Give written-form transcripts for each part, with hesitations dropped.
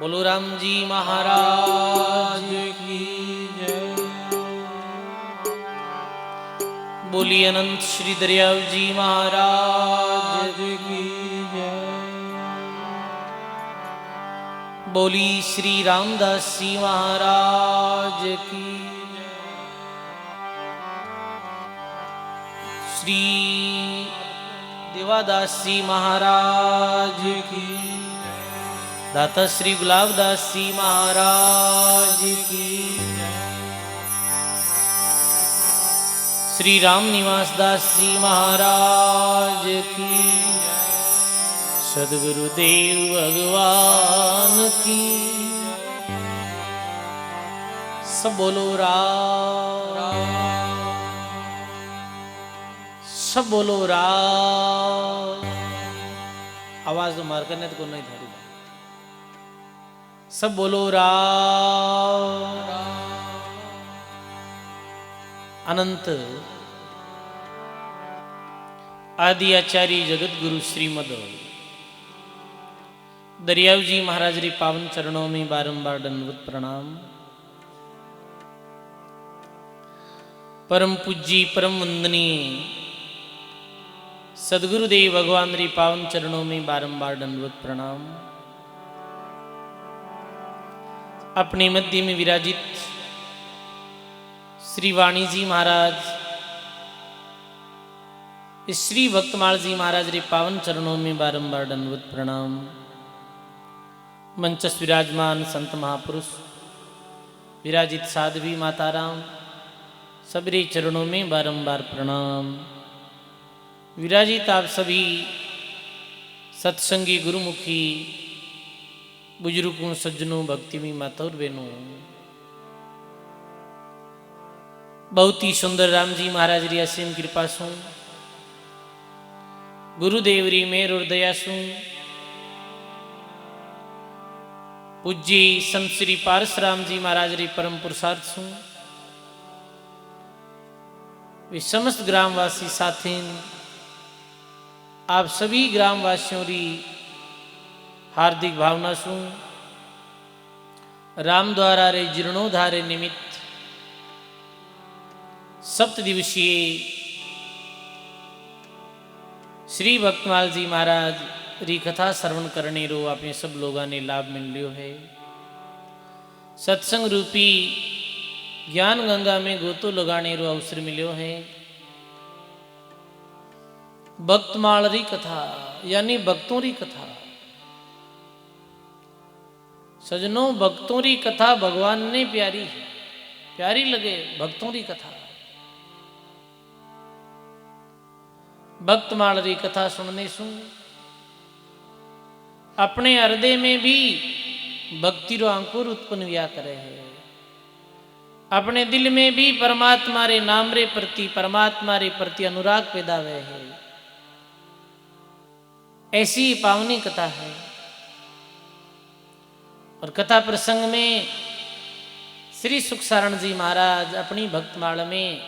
बोलो राम जी महाराज की जय। बोलिए अनंत श्री दरियाव जी महाराज की जय। बोली श्री रामदास जी महाराज की जय। श्री देवादास जी महाराज की, दाता श्री गुलाबदास जी महाराज की, श्री राम निवास दास जी महाराज की, सदगुरुदेव भगवान की। सब बोलो राम, सब बोलो राम। आवाज तो मार करने को नहीं धरी। सब बोलो राम। अनंत आदि आचार्य जगत गुरु श्रीमद दरियाव जी महाराज री पावन चरणों में बारंबार दंडवत प्रणाम। परम पूज्य परम वंदनीय सदगुरुदेव भगवान री पावन चरणों में बारंबार दंडवत प्रणाम। अपने मध्य में विराजित श्री वाणी जी महाराज, श्री भक्तमाल जी महाराज रे पावन चरणों में बारंबार दंडवत प्रणाम। मंचस विराजमान संत महापुरुष, विराजित साध्वी माताराम, सबरे चरणों में बारंबार प्रणाम। विराजित आप सभी सत्संगी गुरुमुखी बुजुर्गों सज्जनों भक्ति में माता और बहनों, बहुत ही सुंदर राम जी महाराज री असीम कृपा सु, गुरुदेव री मेहर और दया सु, पूज्य संत श्री पारसराम जी महाराज री परम पुरुषार्थ सु, वे समस्त ग्रामवासी साथीन आप सभी ग्रामवासियों री हार्दिक भावना सु राम द्वारा रे जीर्णोद्धार निमित्त सप्त दिवसीय श्री भक्तमाल जी महाराज री कथा श्रवण करने रो आपने सब लोगों ने लाभ मिल लियो है। सत्संग रूपी ज्ञान गंगा में गोतो लगाने रो अवसर मिलियो है। भक्तमाल री कथा यानी भक्तों री कथा। सजनों, भक्तों री कथा भगवान ने प्यारी है, प्यारी लगे भक्तों री कथा। भक्तमाल री कथा सुनने सु अपने हृदय में भी भक्ति रो अंकुर उत्पन्न हुआ करे है। अपने दिल में भी परमात्मा रे नाम रे प्रति, परमात्मा रे प्रति अनुराग पैदा हुए है। ऐसी पावनी कथा है। और कथा प्रसंग में श्री सुखसारण जी महाराज अपनी भक्तमाल में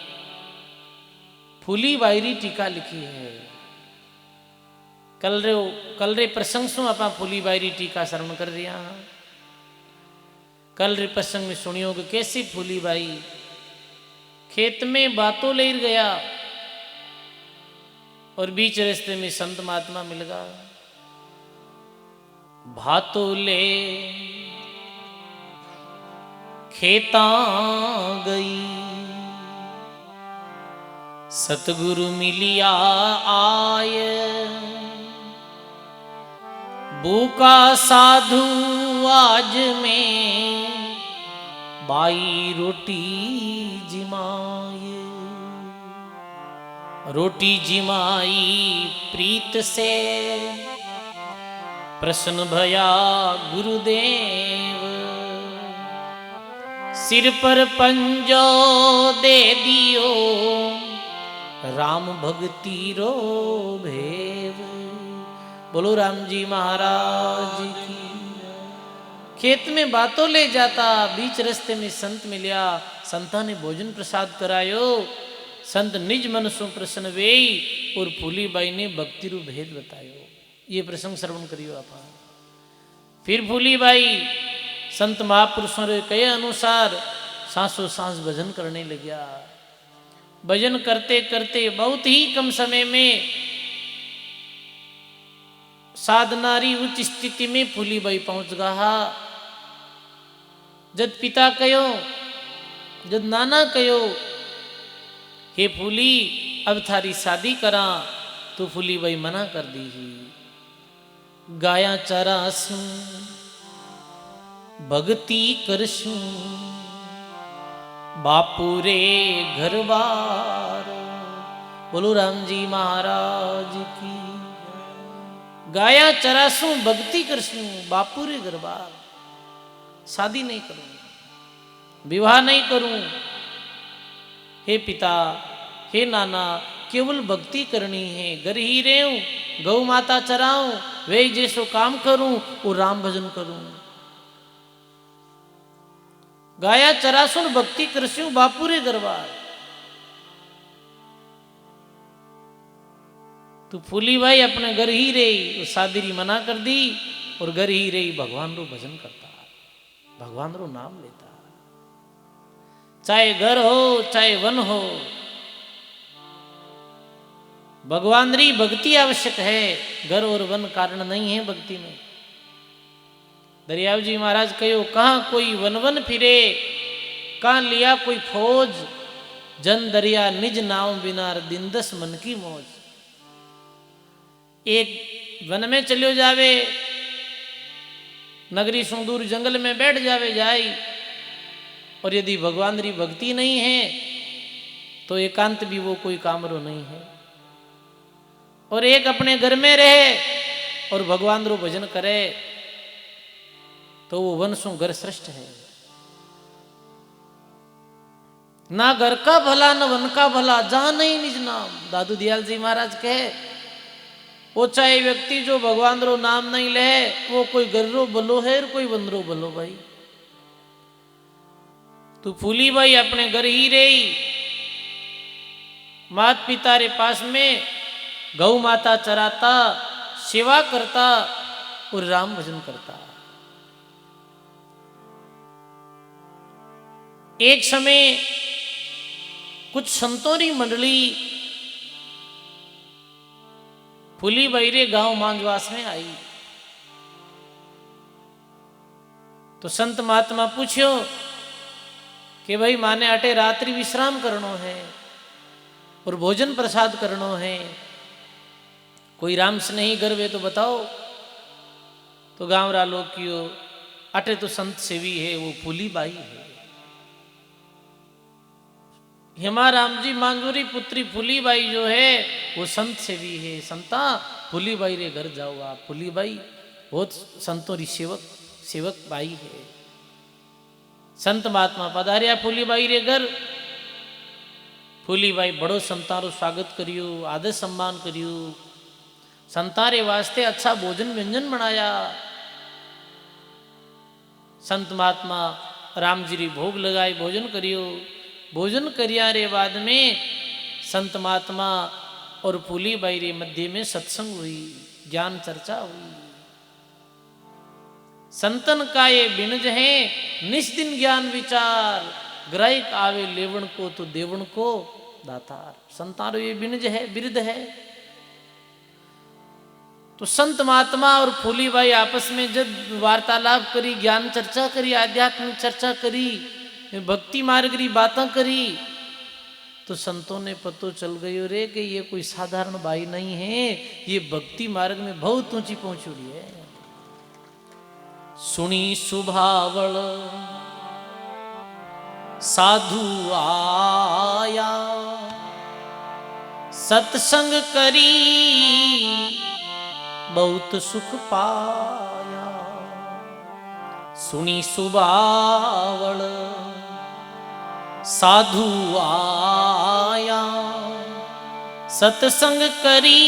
फूली बायरी टीका लिखी है। कल रे प्रसंग सु आप फूली बायरी टीका श्रवण कर रहा। कल रे प्रसंग में सुनियो कि कैसी फूली बाई खेत में बातों ले गया और बीच रास्ते में संत महात्मा मिल गया। भातों ले खेता गई, सतगुरु मिलिया आय, भूखा साधु आज में बाई रोटी जिमाए। रोटी जिमाई प्रीत से प्रसन्न भया गुरुदेव, सिर पर पंजो दे दियो राम भक्ति रो भेव। बोलो राम जी महाराज की। खेत में बातों ले जाता, बीच रास्ते में संत मिलिया, संता ने भोजन प्रसाद करायो। संत निज मन सु प्रसन्न वेई और फूली बाई ने भक्ति रू भेद बतायो। ये प्रसंग श्रवण करियो आप। फिर फूली बाई संत महापुरुषों रे कहे अनुसार सांसों सांस भजन करने लग गया। भजन करते करते बहुत ही कम समय में साधनारी उच्च स्थिति में फूलीबाई पहुंच गया। जद पिता कहो, जद नाना कहो, हे फूली अब थारी शादी करा, तो फूलीबाई मना कर दी। गाया चरासू भक्ति करसू बापू रे घर बार। बोलो राम जी महाराज की। गाया चरासू भक्ति करसू बापू रे घर बार। शादी नहीं करूं, विवाह नहीं करूं। हे पिता, हे नाना, केवल भक्ति करनी है। घर ही रहूं, गौ माता चराऊं, वे जैसो काम करूं, वो राम भजन करूं। गाया चरासुन भक्ति करस्यू बापूरे दरबार। तो फूलीबाई अपने घर ही रही, शादी मना कर दी और घर ही रही भगवान रो भजन करता, भगवान रो नाम लेता। चाहे घर हो चाहे वन हो, भगवान री भक्ति आवश्यक है। घर और वन कारण नहीं है भक्ति में। दरियाव जी महाराज कहो, कहाँ कोई वन वन फिरे, कहाँ लिया कोई फौज। जन दरिया निज नाव बिनार, दिन दस मन की मौज। एक वन में चलो जावे, नगरी सुदूर जंगल में बैठ जावे जाई, और यदि भगवान री भक्ति नहीं है तो एकांत भी वो कोई कामरो नहीं है। और एक अपने घर में रहे और भगवान रो भजन करे तो वो वन सु घर श्रेष्ठ है। ना घर का भला न वन का भला, जहां नहीं निज नाम। दादू दयाल जी महाराज कहे, वो चाहे व्यक्ति जो भगवान रो नाम नहीं ले, वो कोई घर रो भलो है और कोई वन रो भलो। भाई तू फूलीबाई अपने घर ही रही, मात पिता रे पास में गौ माता चराता, सेवा करता और राम भजन करता। एक समय कुछ संतों की मंडली फूलीबाई रे गांव मांजवास में आई। तो संत महात्मा पूछो कि भाई माने अटे रात्रि विश्राम करनो है और भोजन प्रसाद करनो है, कोई राम स्नेही गर्व है तो बताओ। तो गांव रा लोग कियो, अटे तो संत सेवी है, वो फूलीबाई है। हेमाराम जी मांजूरी पुत्री फूलीबाई जो है वो संत सेवी है। संता फूलीबाई रे घर जाओ आप। फूलीबाई बहुत संतों री सेवक बाई है। संत महात्मा पधारिया फूलीबाई रे घर। फूलीबाई बड़ो संता रो स्वागत करियो, आदर सम्मान करियो। संता रे वास्ते अच्छा भोजन व्यंजन बनाया। संत महात्मा राम जी री भोग लगाई, भोजन करियो। भोजन करिया रे बाद में संत महात्मा और फूलीबाई रे मध्य में सत्संग हुई, ज्ञान चर्चा हुई। संतन का ये बिनज है, निस्दिन ज्ञान विचार। ग्राहिक आवे लेवण को तो देवण को दातार। संतारो ये बिनज है, बिरद है। तो संत महात्मा और फूलीबाई आपस में जब वार्तालाप करी, ज्ञान चर्चा करी, आध्यात्मिक चर्चा करी, भक्ति मार्ग री बातें करी, तो संतों ने पतो चल गयो रे कि ये कोई साधारण बाई नहीं है, ये भक्ति मार्ग में बहुत ऊंची पहुंचुड़ी है। सुनी सुभावल साधु आया, सत्संग करी बहुत सुख पाया। सुनी सुबावल साधु आया, सत्संग करी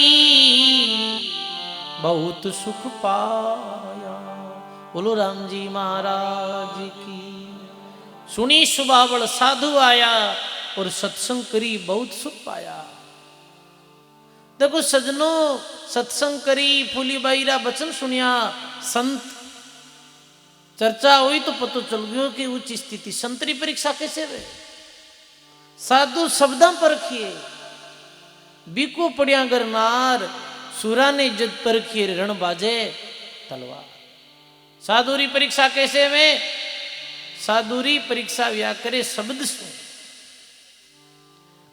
बहुत सुख पाया। बोलो राम जी महाराज की। सुनी सुबावल साधु आया और सत्संग करी बहुत सुख पाया। देखो सजनों, सत्संग करी, फूलीबाई रा वचन सुनिया, संत चर्चा हुई तो पता चल गयो कि उच्च स्थिति संतरी परीक्षा कैसे वे साधु शब्दा परखिए बीको पड़िया गरनार सूरा ने जद परखिए रण बाजे तलवार। साधुरी परीक्षा कैसे में साधुरी परीक्षा व्या करे शब्द सु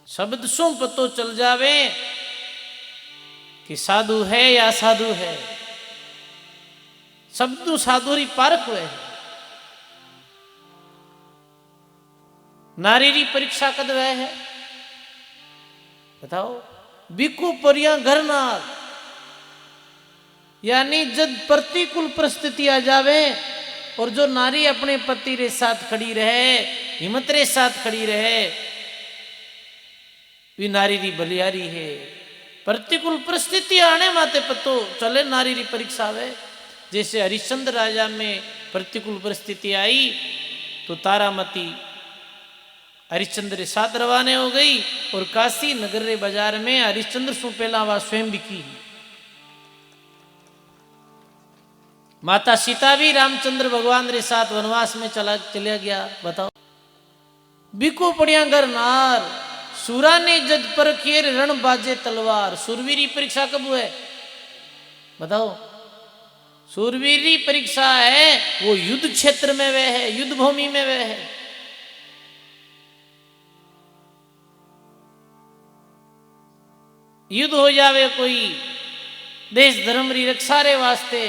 शब्द सु पतो चल जावे कि साधु है या साधु है। शब्द साधुरी पारख हुए नारी परीक्षा कद वह है बताओ बिकु परिया घरनार यानी जब प्रतिकूल परिस्थिति आ जावे और जो नारी अपने पति रे साथ खड़ी रहे हिम्मत रे साथ खड़ी रहे वी नारी री बलियारी है। प्रतिकूल परिस्थिति आने माते पतो चले नारी री परीक्षा आवे। जैसे हरिश्चंद्र राजा में प्रतिकूल परिस्थिति आई तो तारामती हरिश्चंद्र रे साथ रवाने हो गई और काशी नगर रे बाजार में हरिश्चंद्र सु पहला वह स्वयं बिकी। माता सीता भी रामचंद्र भगवान रे साथ वनवास में चला गया। बताओ बिको पड़िया घर नार सूरा ने जद परखिए रण बाजे तलवार। सूरवीरी परीक्षा कब है बताओ। सूरवीरी परीक्षा है वो युद्ध क्षेत्र में वह है युद्ध भूमि में वह है। युद्ध हो जावे कोई देश धर्म री रक्षा रे वास्ते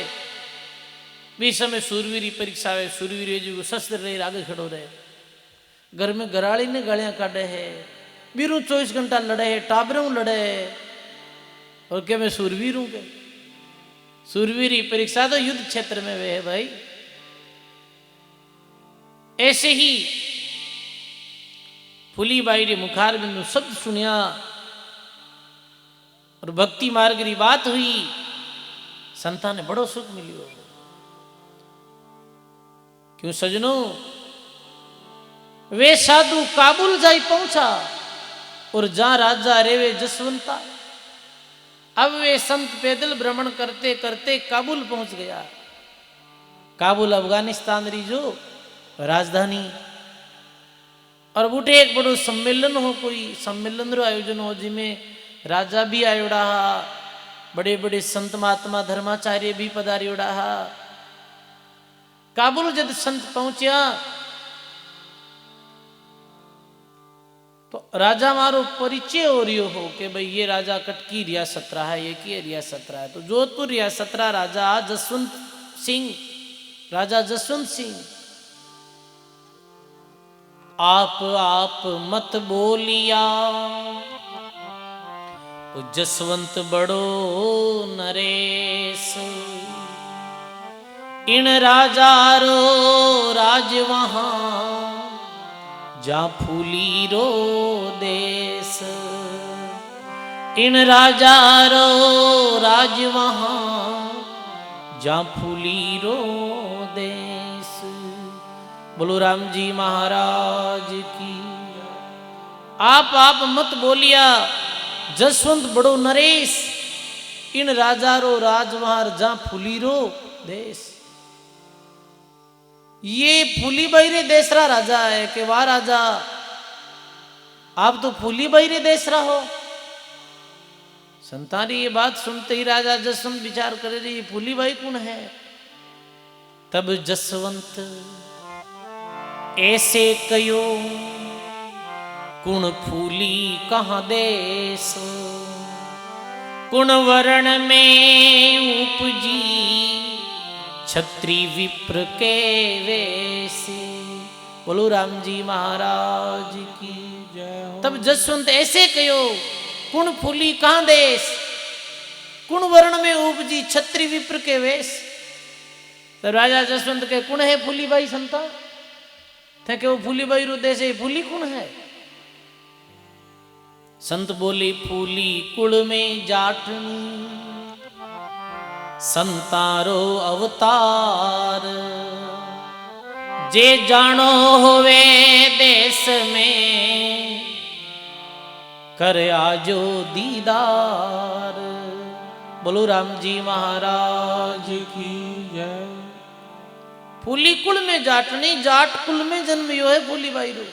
भी समय सूरवीरी परीक्षा है। सूरवीर जो शस्त्र रहे आगे खड़ो रहे घर में गराड़ी ने गालियां काटे है बीरू 24 घंटा लड़े है टाबरों लड़े है और क्या मैं सूरवीर हूं के। सूरवीरी परीक्षा तो युद्ध क्षेत्र में वे है भाई। ऐसे ही फूलीबाई ने मुखार बिंदु शब्द सुनिया और भक्ति मार्ग की बात हुई संतान ने बड़ो सुख मिलियो। क्यों सजनों वे साधु काबुल जाई पहुंचा और जहां राजा रेवे जसवंता। अब वे संत पैदल भ्रमण करते करते काबुल पहुंच गया। काबुल अफगानिस्तान री जो राजधानी और बूटे एक बड़ो सम्मेलन हो कोई सम्मेलन रो आयोजन हो जिसमें राजा भी आयोड़ा बड़े बड़े संत महात्मा धर्माचार्य भी पधारियोड़ा। काबुल जब संत पहुंचा तो राजा मारो परिचय हो रियो हो कि भाई ये राजा कटकी रियासत रहा है ये की रियासत रहा है। तो जोधपुर रियासत रहा राजा जसवंत सिंह राजा जसवंत सिंह। आप मत बोलिया जसवंत बड़ो नरेश। इन राजा रो राज वहां जा फूली रो देश। इन राजा रो राज वहां जा फूली रो देश। बोलो राम जी महाराज की। आप मत बोलिया जसवंत बड़ो नरेश। इन राजा रो राज वहां जा फूली रो देश। ये फूलीबाई रे देसरा राजा है कि वाह राजा आप तो फूलीबाई रे देसरा हो। संतानी ये बात सुनते ही राजा जसवंत विचार करे रही फूलीबाई कौन है। तब जसवंत ऐसे कयो कुण फूली कहाँ देश। कुण वर्ण में उपजी छत्री विप्र के वेसी। बोलो राम जी महाराज की जय। तब जसवंत ऐसे कहो कुण फूली कहाँ देश कुण वर्ण में उपजी छत्री विप्र के वेश। तो राजा जसवंत के कुण है फूलीबाई संता थे के वो फूलीबाई रो देश है फूली कुण है। संत बोले फूली कुल में जाटनी संतारो अवतार। जे जानो होवे देश में कर आजो दीदार। बोलो राम जी महाराज की जय। फूली कुल में जाटनी, जाट कुल में जन्मियो है फूली बाई रो।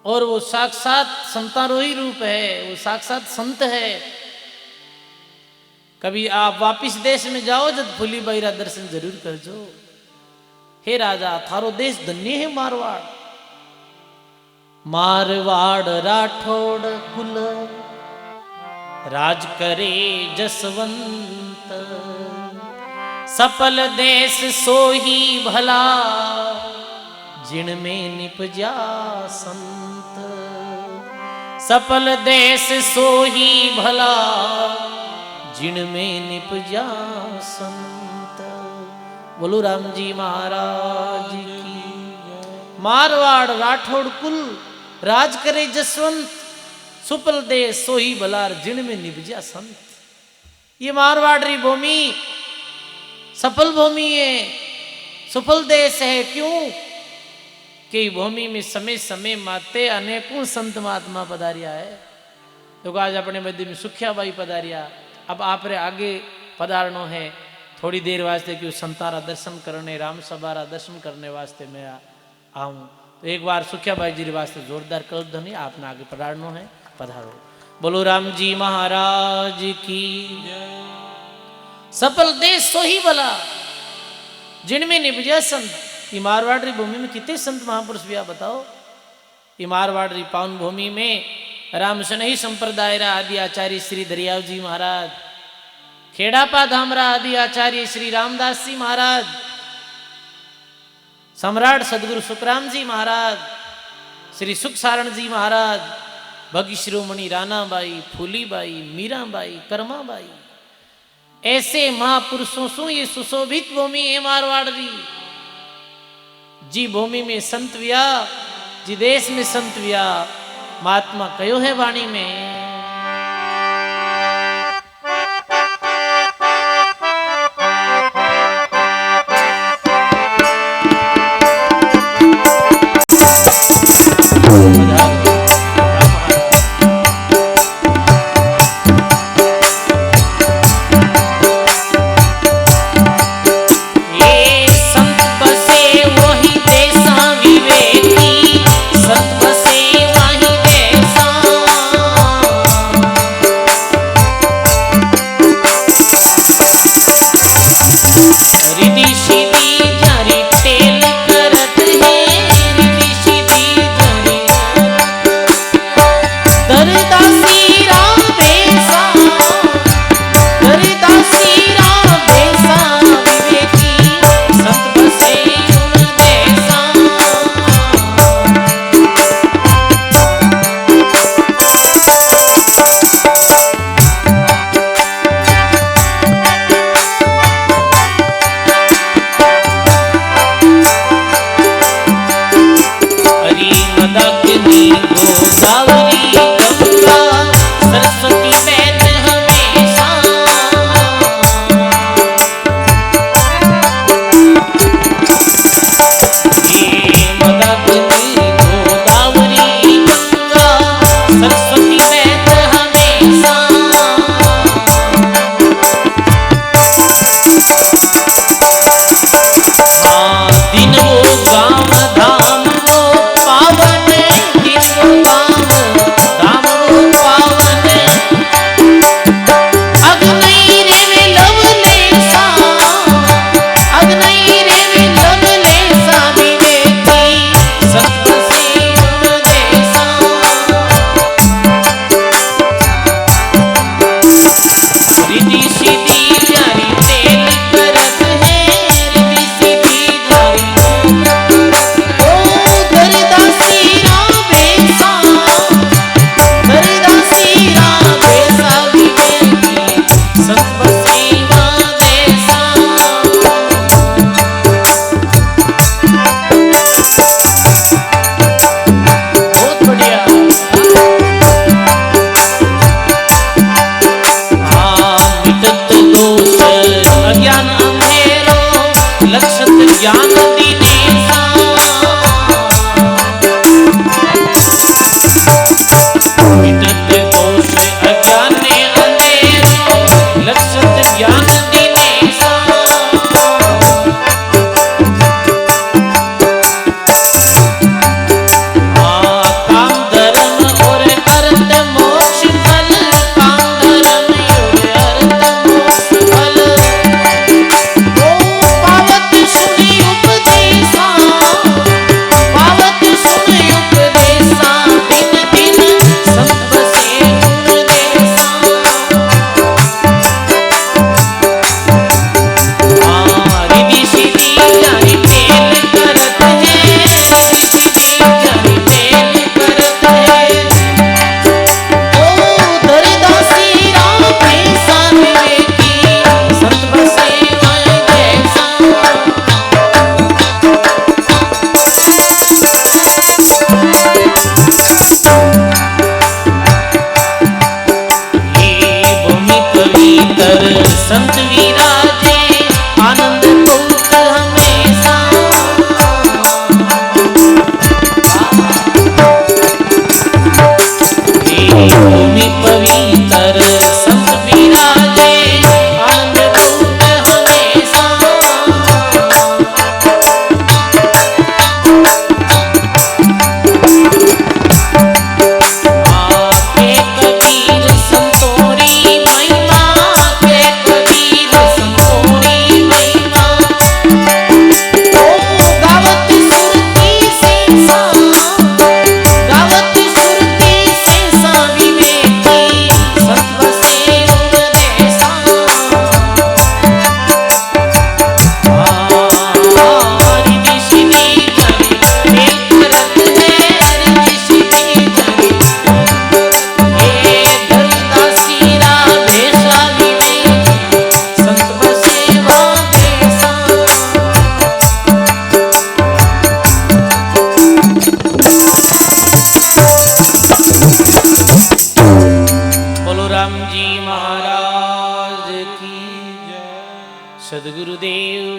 और वो साक्षात संतारोही रूप है, वो साक्षात संत है। कभी आप वापिस देश में जाओ जब फूली बाई रा दर्शन जरूर करजो। हे राजा थारो देश धन्य है मारवाड़। मारवाड़ राठौड़ कुल राज करे जसवंत, सफल देश सोही भला जिनमें निपजा संत। सफल देश सोही भला जिनमें निपजा संत। बोलो राम जी महाराज की। मारवाड़ राठौड़ कुल राज करे जसवंत, सुपल देश सोही भला जिनमें निपजा संत। ये मारवाड़ी भूमि सफल भूमि है, सफल देश है। क्यों कि भूमि में समय समय माते अनेकों संत महात्मा पधारिया है। तो आज अपने मध्य में सुखिया बाई पधारिया। अब आप रे आगे पधारनो है थोड़ी देर वास्ते, क्यों संतारा दर्शन करने, राम सभारा दर्शन करने वास्ते मैं आऊँ। तो एक बार सुखिया बाई जी वास्ते जोरदार कल ध्वनि आपने आगे पधारनो है, पधारो। बोलो राम जी महाराज की। सफल देश सोही भला जिनमें निपजा संत। ये मारवाड़ी भूमि में कितने संत महापुरुष भी आप बताओ। ये मारवाड़ी पावन भूमि में राम शनही संप्रदाय रा आदि आचार्य श्री दरियाव जी महाराज, खेड़ापा धामरा आदि आचार्य श्री रामदास जी महाराज, सम्राट सदगुरु सुखराम जी महाराज, श्री सुख सारण जी महाराज, भगी शिरोमणि रानाबाई, फूलीबाई, मीराबाई, कर्माबाई, ऐसे महापुरुषों से ये सुशोभित भूमि है मारवाड़ी। जी भूमि में संत विया, जी देश में संत विया, महात्मा कयो है वाणी में।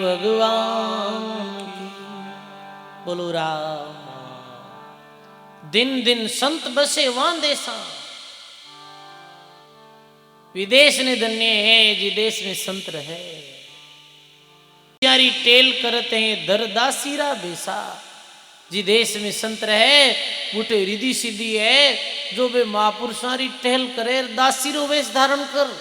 भगवान की। बोलो राम। दिन दिन संत बसे वहां देसा, विदेश ने धन्य है जी देश में संत रहे। प्यारी टेल करते हैं दरदासीरा बेसा, जी देश में संत रहे बूटे रिधि सीधी है, जो बे महापुरुषारी टहल करे दासीरो वेश धारण कर।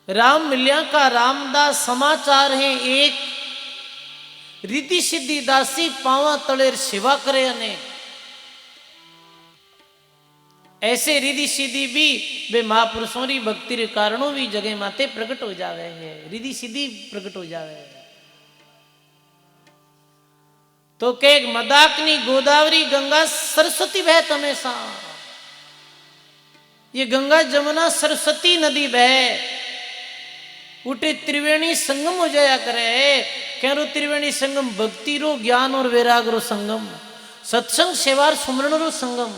राम मिल्या का रामदास समाचार है एक, रिधि सिद्धि दासी पावा तलेर सेवा करे अनेक। ऐसे रिधि सिद्धि भी वे महापुरुषों की भक्ति के कारणों भी जगह माते प्रकट हो जावे है, रिधि सिद्धि प्रकट हो जावे है। तो के मदाकिनी गोदावरी गंगा सरस्वती बहत हमेशा, ये गंगा जमुना सरस्वती नदी बहे उठे त्रिवेणी संगम हो जाया करे। कह रो त्रिवेणी संगम भक्ति रो ज्ञान और वैराग रो संगम, सत्संग सेवार सुमरण रो संगम।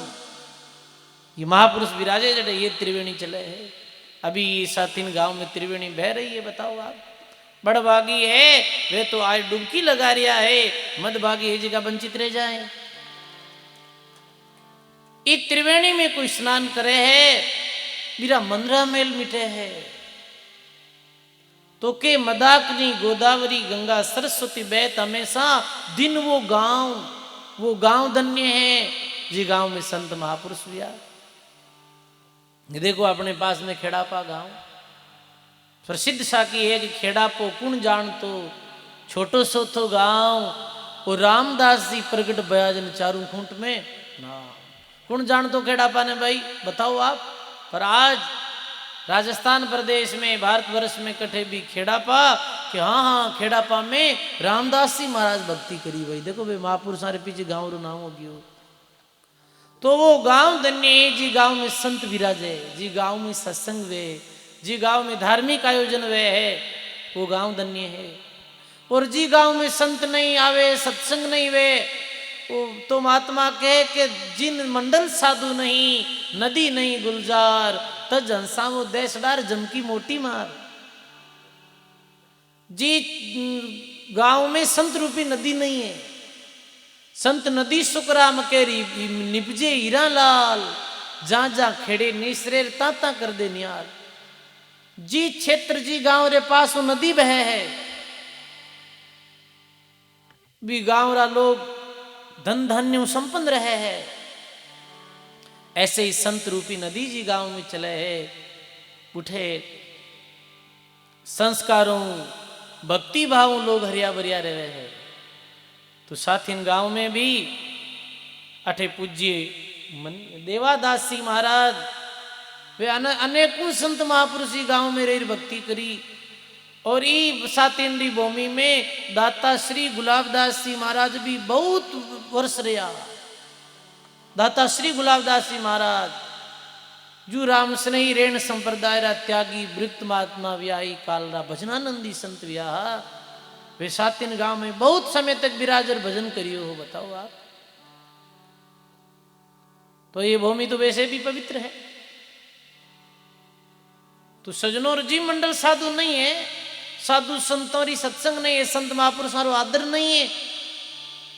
ये महापुरुष विराजे जड़े ये त्रिवेणी चले है। अभी 7-3 गांव में त्रिवेणी बह रही है, बताओ आप। बड़भागी है वे तो आज डुबकी लगा रिया है, मदभागी ये जगह वंचित रह जाए। इस त्रिवेणी में कोई स्नान करे है मेरा मनरा मेल मिटे है। तो के मदाकिनी गोदावरी गंगा सरस्वती बहत हमेशा, दिन वो गांव धन्य है जी गांव में संत महापुरुष हुआ। ये देखो अपने पास में खेड़ापा गांव प्रसिद्ध साकी है कि खेड़ापो कुण जान तो छोटो सो तो गांव, और रामदास जी प्रगट बयाजन चारू खूंट में ना। कुण जान तो खेड़ापा ने भाई बताओ आप। पर आज राजस्थान प्रदेश में भारतवर्ष में कठे भी खेड़ापा कि हाँ खेड़ापा में रामदास जी महाराज भक्ति करी भाई। देखो भाई महापुरुष सारे पीछे गांव रो नाम हो गयो। तो वो गांव धन्य है जी गांव में संत विराजे, जी गांव में सत्संग वे, जी गांव में धार्मिक आयोजन वे है, वो गांव धन्य है। और जी गांव में संत नहीं आवे सत्संग नहीं वे, वो तो महात्मा कहे कि जिन मंडल साधु नहीं नदी नहीं गुलजार, तज हंसा वो देशदार जमकी मोटी मार। जी गांव में संत रूपी नदी नहीं है, संत नदी सुकराम केरी निपजे हीरा लाल, जहां जहां खेड़े निसरेर ताता कर दे नियाल। जी क्षेत्र जी गांव रे पास वो नदी बहे है, भी गांव रा लोग धन धान्य संपन्न रहे है। ऐसे ही संत रूपी नदी जी गांव में चले है, उठे संस्कारों भक्ति भावों लोग हरिया भरिया रहे हैं। तो साथ इन गांव में भी अठे पूज्य देवादास जी महाराज वे अनेकों संत महापुरुष गांव में रही भक्ति करी। और ई सातेंद्री भूमि में दाता श्री गुलाबदास जी महाराज भी बहुत वर्ष रहा। दाता श्री गुलाबदास जी महाराज जू राम स्नेही रेण संप्रदाय रा त्यागी वृत्त महात्मा व्याही काल रा भजनानंदी संत व्याह, वे सातिन गांव में बहुत समय तक विराजर भजन करियो हो। बताओ आप। तो ये भूमि तो वैसे भी पवित्र है। तो सजनों और जीव मंडल साधु नहीं है, साधु संतों री सत्संग नहीं है, संत महापुरुषों रो आदर नहीं है,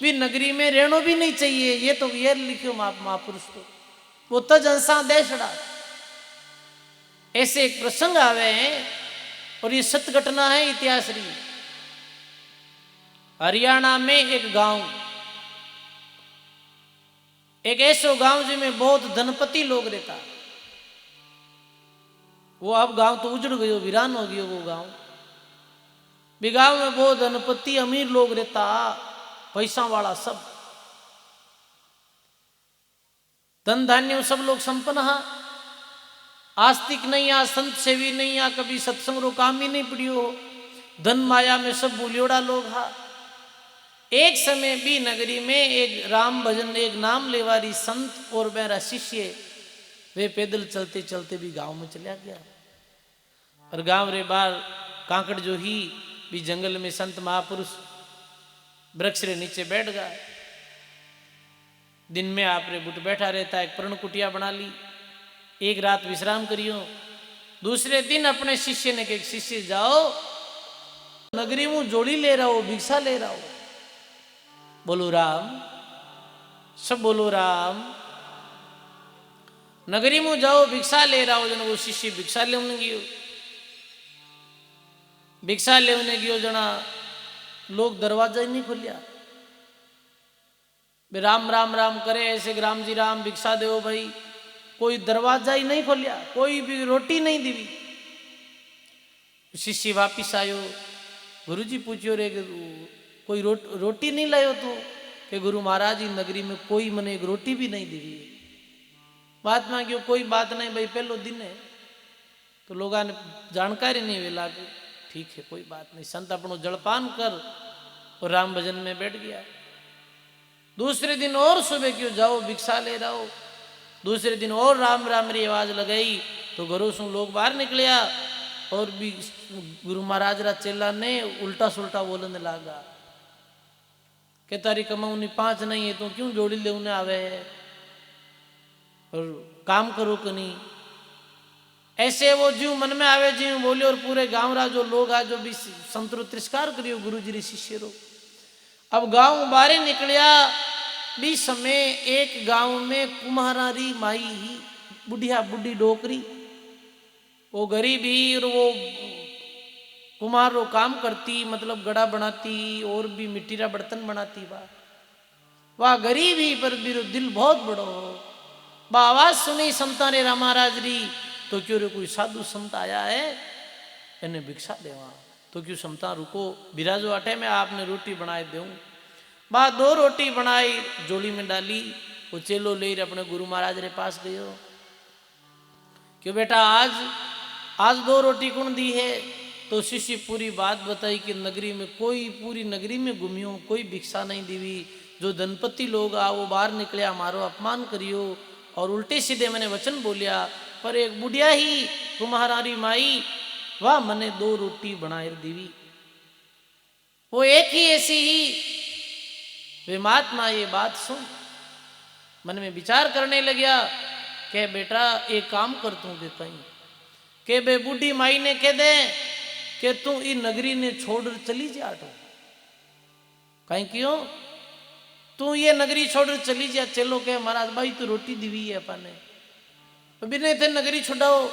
भी नगरी में रहनो भी नहीं चाहिए। ये तो ये लिखियो महापुरुष तो वो तज हंसा देशड़ा। ऐसे एक प्रसंग आवे हैं और ये सत्य घटना है इतिहास री। हरियाणा में एक गांव, एक ऐसो गांव जिसमें बहुत धनपति लोग रहता। वो अब गांव तो उजड़ गयो, वीरान हो गयो वो गांव। भी गांव में बहुत धनपति अमीर लोग रहता, पैसा वाला सब, धन धान्य सब लोग संपन्न हा। आस्तिक नहीं आ, संत सेवी नहीं आ, कभी सत्संग रो काम ही नहीं पड़ियो। धन माया में सब बुलियोड़ा लोग हा। एक समय भी नगरी में एक राम भजन एक नाम लेवारी संत और मेरा शिष्य वे पैदल चलते चलते भी गांव में चला गया। और गांव रे बाहर कांकड़ जो ही भी जंगल में संत महापुरुष वृक्ष रे नीचे बैठ गया। दिन में आप रे बुट बैठा रहता है, एक प्रण कुटिया बना ली, एक रात विश्राम करियो। दूसरे दिन अपने शिष्य ने कहा शिष्य जाओ नगरी में जोड़ी ले रहा हो, भिक्षा ले रहा हो। बोलो राम, सब बोलो राम। नगरी में जाओ भिक्षा ले रहा हो, जन वो शिष्य भिक्षा लेने गयो, भिक्षा लेने गयो जना लोग दरवाजा ही नहीं खोलिया। राम राम राम करे ऐसे राम जी राम भिक्षा दो भाई, कोई दरवाजा ही नहीं खोलिया, कोई भी रोटी नहीं दी। शिष्य वापिस आयो, गुरुजी पूछ्यो रे कोई रोटी नहीं लायो तो? कि गुरु महाराज जी नगरी में कोई मने एक रोटी भी नहीं दी। बात मांगियो, कोई बात नहीं भाई, पहलो दिन है तो लोगों ने जानकारी नहीं वेला। ठीक है कोई बात नहीं, संत अपनो जलपान कर और राम भजन में बैठ गया। दूसरे दिन और सुबह क्यों जाओ भिक्षा ले रहा हो। दूसरे दिन और राम राम री आवाज लगाई तो घरों से लोग बाहर निकलिया और भी गुरु महाराज रा चेला ने उल्टा सुल्टा बोलने लगा कि तारी कमाऊनी 5 नहीं है तो क्यों जोड़ी ले उन्हें आवे है और काम करो कि नहीं। ऐसे वो जीव मन में आवे जीव बोले और पूरे गांव रा जो लोग आ जो भी संतरो तिरस्कार करियो गुरु जी री शिष्य रो। अब गांव बाहर निकलिया भी समय एक गांव में कुम्हारारी माई ही बुढ़िया बुढ़ी डोकरी, वो गरीब ही और वो कुम्हार रो काम करती, मतलब गड़ा बनाती और भी मिट्टी रा बर्तन बनाती। वाह गरीब ही पर भी दिल बहुत बड़ो। बा आवाज सुनी संता रे राम महाराज री तो क्यों रे कोई साधु संत आया है इन्हें भिक्षा देवा। तो क्यों समता रुको बिराजो आटे में आपने रोटी बनाए दूं। बा 2 रोटी बनाई जोड़ी में डाली, वो चेलो ले अपने गुरु महाराज रे पास गयो। क्यों बेटा आज 2 रोटी कौन दी है? तो शिष्य पूरी बात बताई कि नगरी में कोई, पूरी नगरी में घूमियो कोई भिक्षा नहीं दीवी। जो धनपति लोग आ वो बाहर निकले हमारो अपमान करियो और उल्टे सीधे मैंने वचन बोलिया। पर एक बुढ़िया ही कुम्हारारी माई वाह मने 2 रोटी बनाए दीवी। वो एक ही ऐसी ही वे महात्मा ये बात सुन मन में विचार करने लगा कि बेटा एक काम कर तू के कहीं के बे बूढ़ी माई ने कह दे कि तू ई नगरी ने छोड़ चली जा। तो कहीं क्यों तू ये नगरी छोड़ चली जा। चलो के महाराज भाई तू रोटी दीवी है अपने अभी नहीं थे नगरी छुड़ाओ।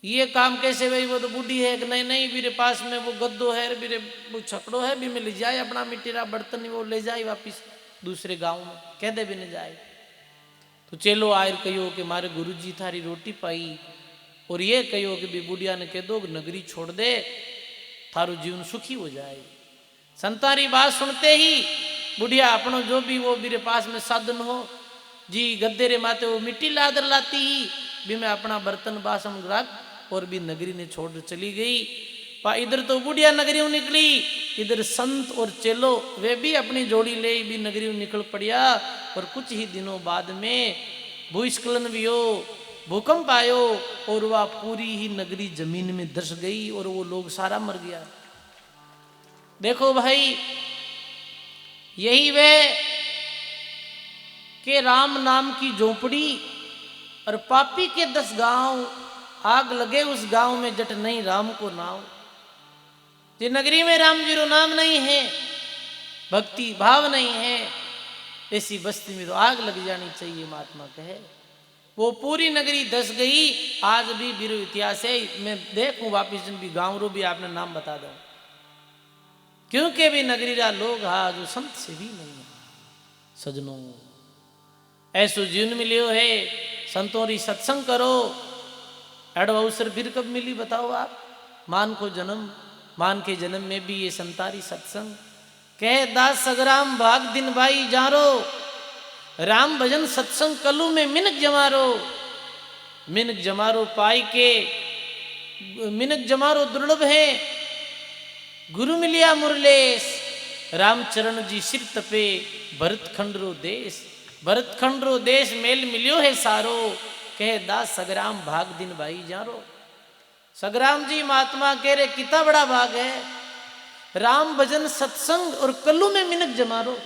ये काम कैसे भाई? वो तो बूढ़ी है कि नहीं मेरे पास में वो गद्दो है, मेरे वो छकड़ो है भी मैं ले जाए अपना मिट्टी रा बर्तन वो ले जाए वापिस दूसरे गांव में कह दे भी नहीं जाए। तो चेलो आयर कहो कि मारे गुरुजी थारी रोटी पाई और ये कहो कि भी बुढ़िया ने कह दो नगरी छोड़ दे थारो जीवन सुखी हो जाए। संतारी बात सुनते ही बुढ़िया अपनो जो भी वो मेरे पास में साधन हो जी गद्दे रे माते वो मिट्टी लादर लाती ही भी मैं अपना बर्तन बासन रख और भी नगरी ने छोड़ चली गई। इधर तो बुढ़िया नगरी निकली, इधर संत और चेलो वे भी अपनी जोड़ी ले भी नगरी निकल पड़िया। और कुछ ही दिनों बाद में भूस्खलन भी हो, भूकंप आयो और वह पूरी ही नगरी जमीन में धस गई और वो लोग सारा मर गया। देखो भाई यही वे के राम नाम की झोपड़ी और पापी के 10 गांव आग लगे उस गांव में जट नहीं राम को नाव। जे नगरी में राम जी रो नाम नहीं है, भक्ति भाव नहीं है, ऐसी बस्ती में तो आग लग जानी चाहिए। महात्मा कहे वो पूरी नगरी धस गई। आज भी बीरो इतिहास है। मैं देखूं वापिस भी गांव रो भी आपने नाम बता दो क्योंकि भी नगरी रा लोग हा जो संत से भी नहीं है। सजनों ऐसो जीवन मिलियो है, संतों री सत्संग करो। एडो अवसर फिर कब मिली बताओ आप? मान के जन्म में भी ये संतारी सत्संग कह दास सगराम भाग दिन भाई जारो राम भजन सत्संग कलू में मिनक जमारो पाई के मिनक जमारो दुर्लभ है। गुरु मिलिया मुरलेश राम चरण जी सिर तपे भरत खंडरो देश मेल मिलियो है सारो कह दास सगराम भाग दिन भाई जारो। सगराम जी महात्मा कह रहे कितना बड़ा भाग है। राम भजन सत्संग और कल्लू में मिनक जमारो।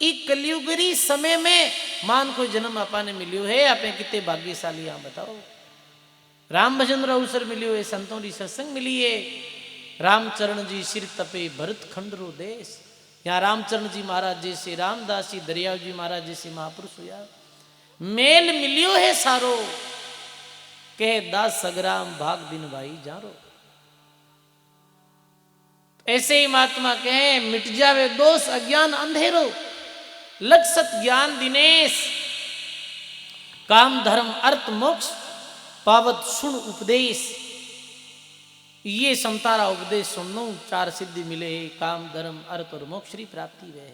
ई कलयुगरी समय में मान को जन्म आपने मिलियो है। आप कितने भाग्यशाली यहाँ बताओ। राम भजन रो अवसर मिलियो है, संतों री सत्संग मिली है। रामचरण जी सिर तपे भरत खंड रो देश। यहाँ रामचरण जी महाराज जैसे, रामदास जी दरियाव जी महाराज जैसे महापुरुष हुआ। मेल मिलियो है सारो, कह दास सगराम भाग दिन भाई जारो। ऐसे ही महात्मा कहे मिट जावे दोष अज्ञान अंधेरो, लग सत ज्ञान दिनेश। काम धर्म अर्थ मोक्ष पावत सुन उपदेश। ये समतारा उपदेश सुनो, चार सिद्धि मिले, काम धर्म अर्थ और मोक्ष की प्राप्ति वे।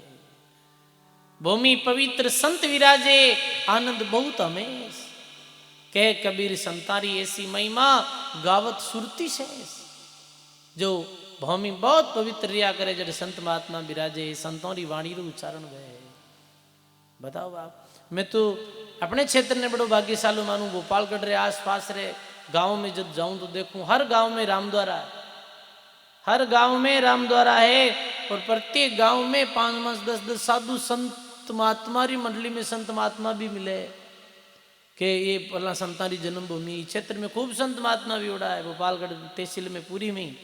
भूमि पवित्र संत विराजे, आनंद बहुत हमेश। कह कबीर संतारी ऐसी महिमा, गावत सुरती शेष। जो भूमि बहुत पवित्र रिया करे, जब संत महात्मा विराजे, संतों की वाणी रू उच्चारण वे। बताओ आप, मैं तो अपने क्षेत्र ने बड़ो भाग्यशाली मानू। गोपालगढ़ रे आस पास रे गांव में जब जाऊं तो देखूं हर गांव में रामद्वारा है, हर गांव में रामद्वारा है। और प्रत्येक गांव में 5 10 साधु संत महात्मा री मंडली में संत महात्मा भी मिले कि ये पहला संतारी जन्मभूमि। क्षेत्र में खूब संत महात्मा भी उड़ा है। गोपालगढ़ तहसील में पूरी में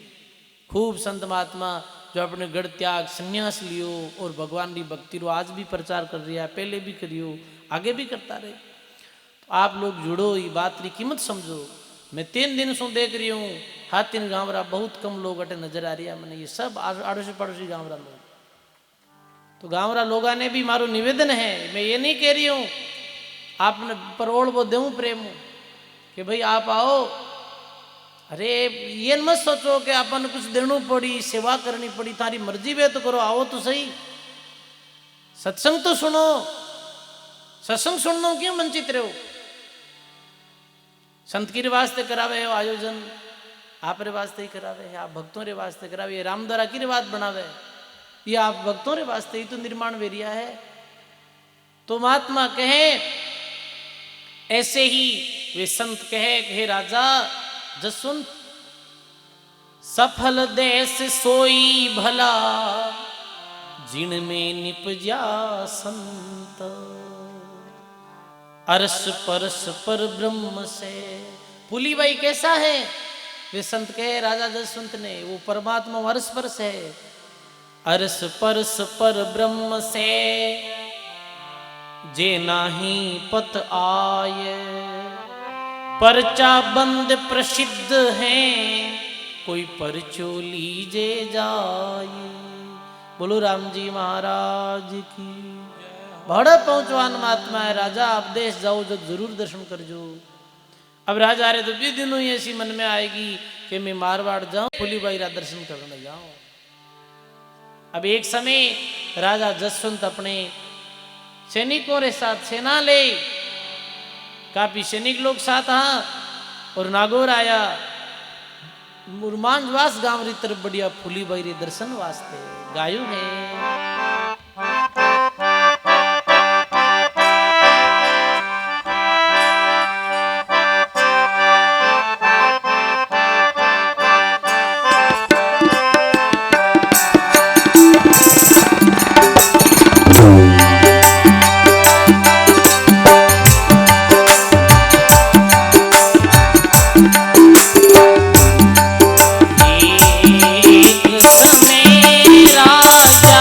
खूब संत महात्मा जो अपने गढ़ त्याग संन्यास लियो और भगवान की भक्ति रो आज भी प्रचार कर रहा है, पहले भी करियो, आगे भी करता रहे। तो आप लोग जुड़ो, ये बात की कीमत समझो। मैं 3 दिन से देख रही हूँ हाथिन गांवरा बहुत कम लोग अटे नजर आ रही है मैंने। ये सब आड़ोसी पड़ोसी गांवरा लोग। तो गांवरा लोगा ने भी मारो निवेदन है, मैं ये नहीं कह रही हूँ आपने परोड़ वो देऊं प्रेम कि भाई आप आओ। अरे ये मत सोचो कि अपन कुछ देना पड़ी, सेवा करनी पड़ी, तारी मर्जी वे तो करो, आओ तो सही। सत्संग तो सुनो, सत्संग सुनना क्यों वंचित रहो। संत के वास्ते करावे है आयोजन, आप रे वास्ते ही करावे है, आप भक्तों रे वास्ते करावे। ये रामद्वारा की बात बनावे, ये आप भक्तों रे वास्ते ही तो निर्माण वेरिया है। तो महात्मा कहे ऐसे ही वे संत कहे, हे राजा जसवंत, सफल देश सोई भला, जिन में निपजा संत। अरस परस पर ब्रह्म से। पुली भाई कैसा है? वे संत कहे राजा जसवंत ने, वो परमात्मा अरस परस है। अरस परस पर ब्रह्म से, जे नाही पथ आए। परचा बंद प्रसिद्ध है, कोई परचो लीजे जाए। बोलो राम जी महाराज की। बड़ा पहुंचवान महात्मा है राजा, आप देश जाओ जब जरूर दर्शन करजो। अब राजा रे तो 20 दिनों ही ऐसी मन में आएगी कि मैं मारवाड़ जाऊं, फुलीबाई रा दर्शन करने जाऊं। अब एक समय राजा जसवंत अपने सैनिकों के साथ सेना ले, काफी सैनिक लोग साथ हाँ, और नागौर आया मुरमांजवास गांव री तरफ बढ़िया फुलीबाई रे दर्शन वास्ते गायु है। एक समय राजा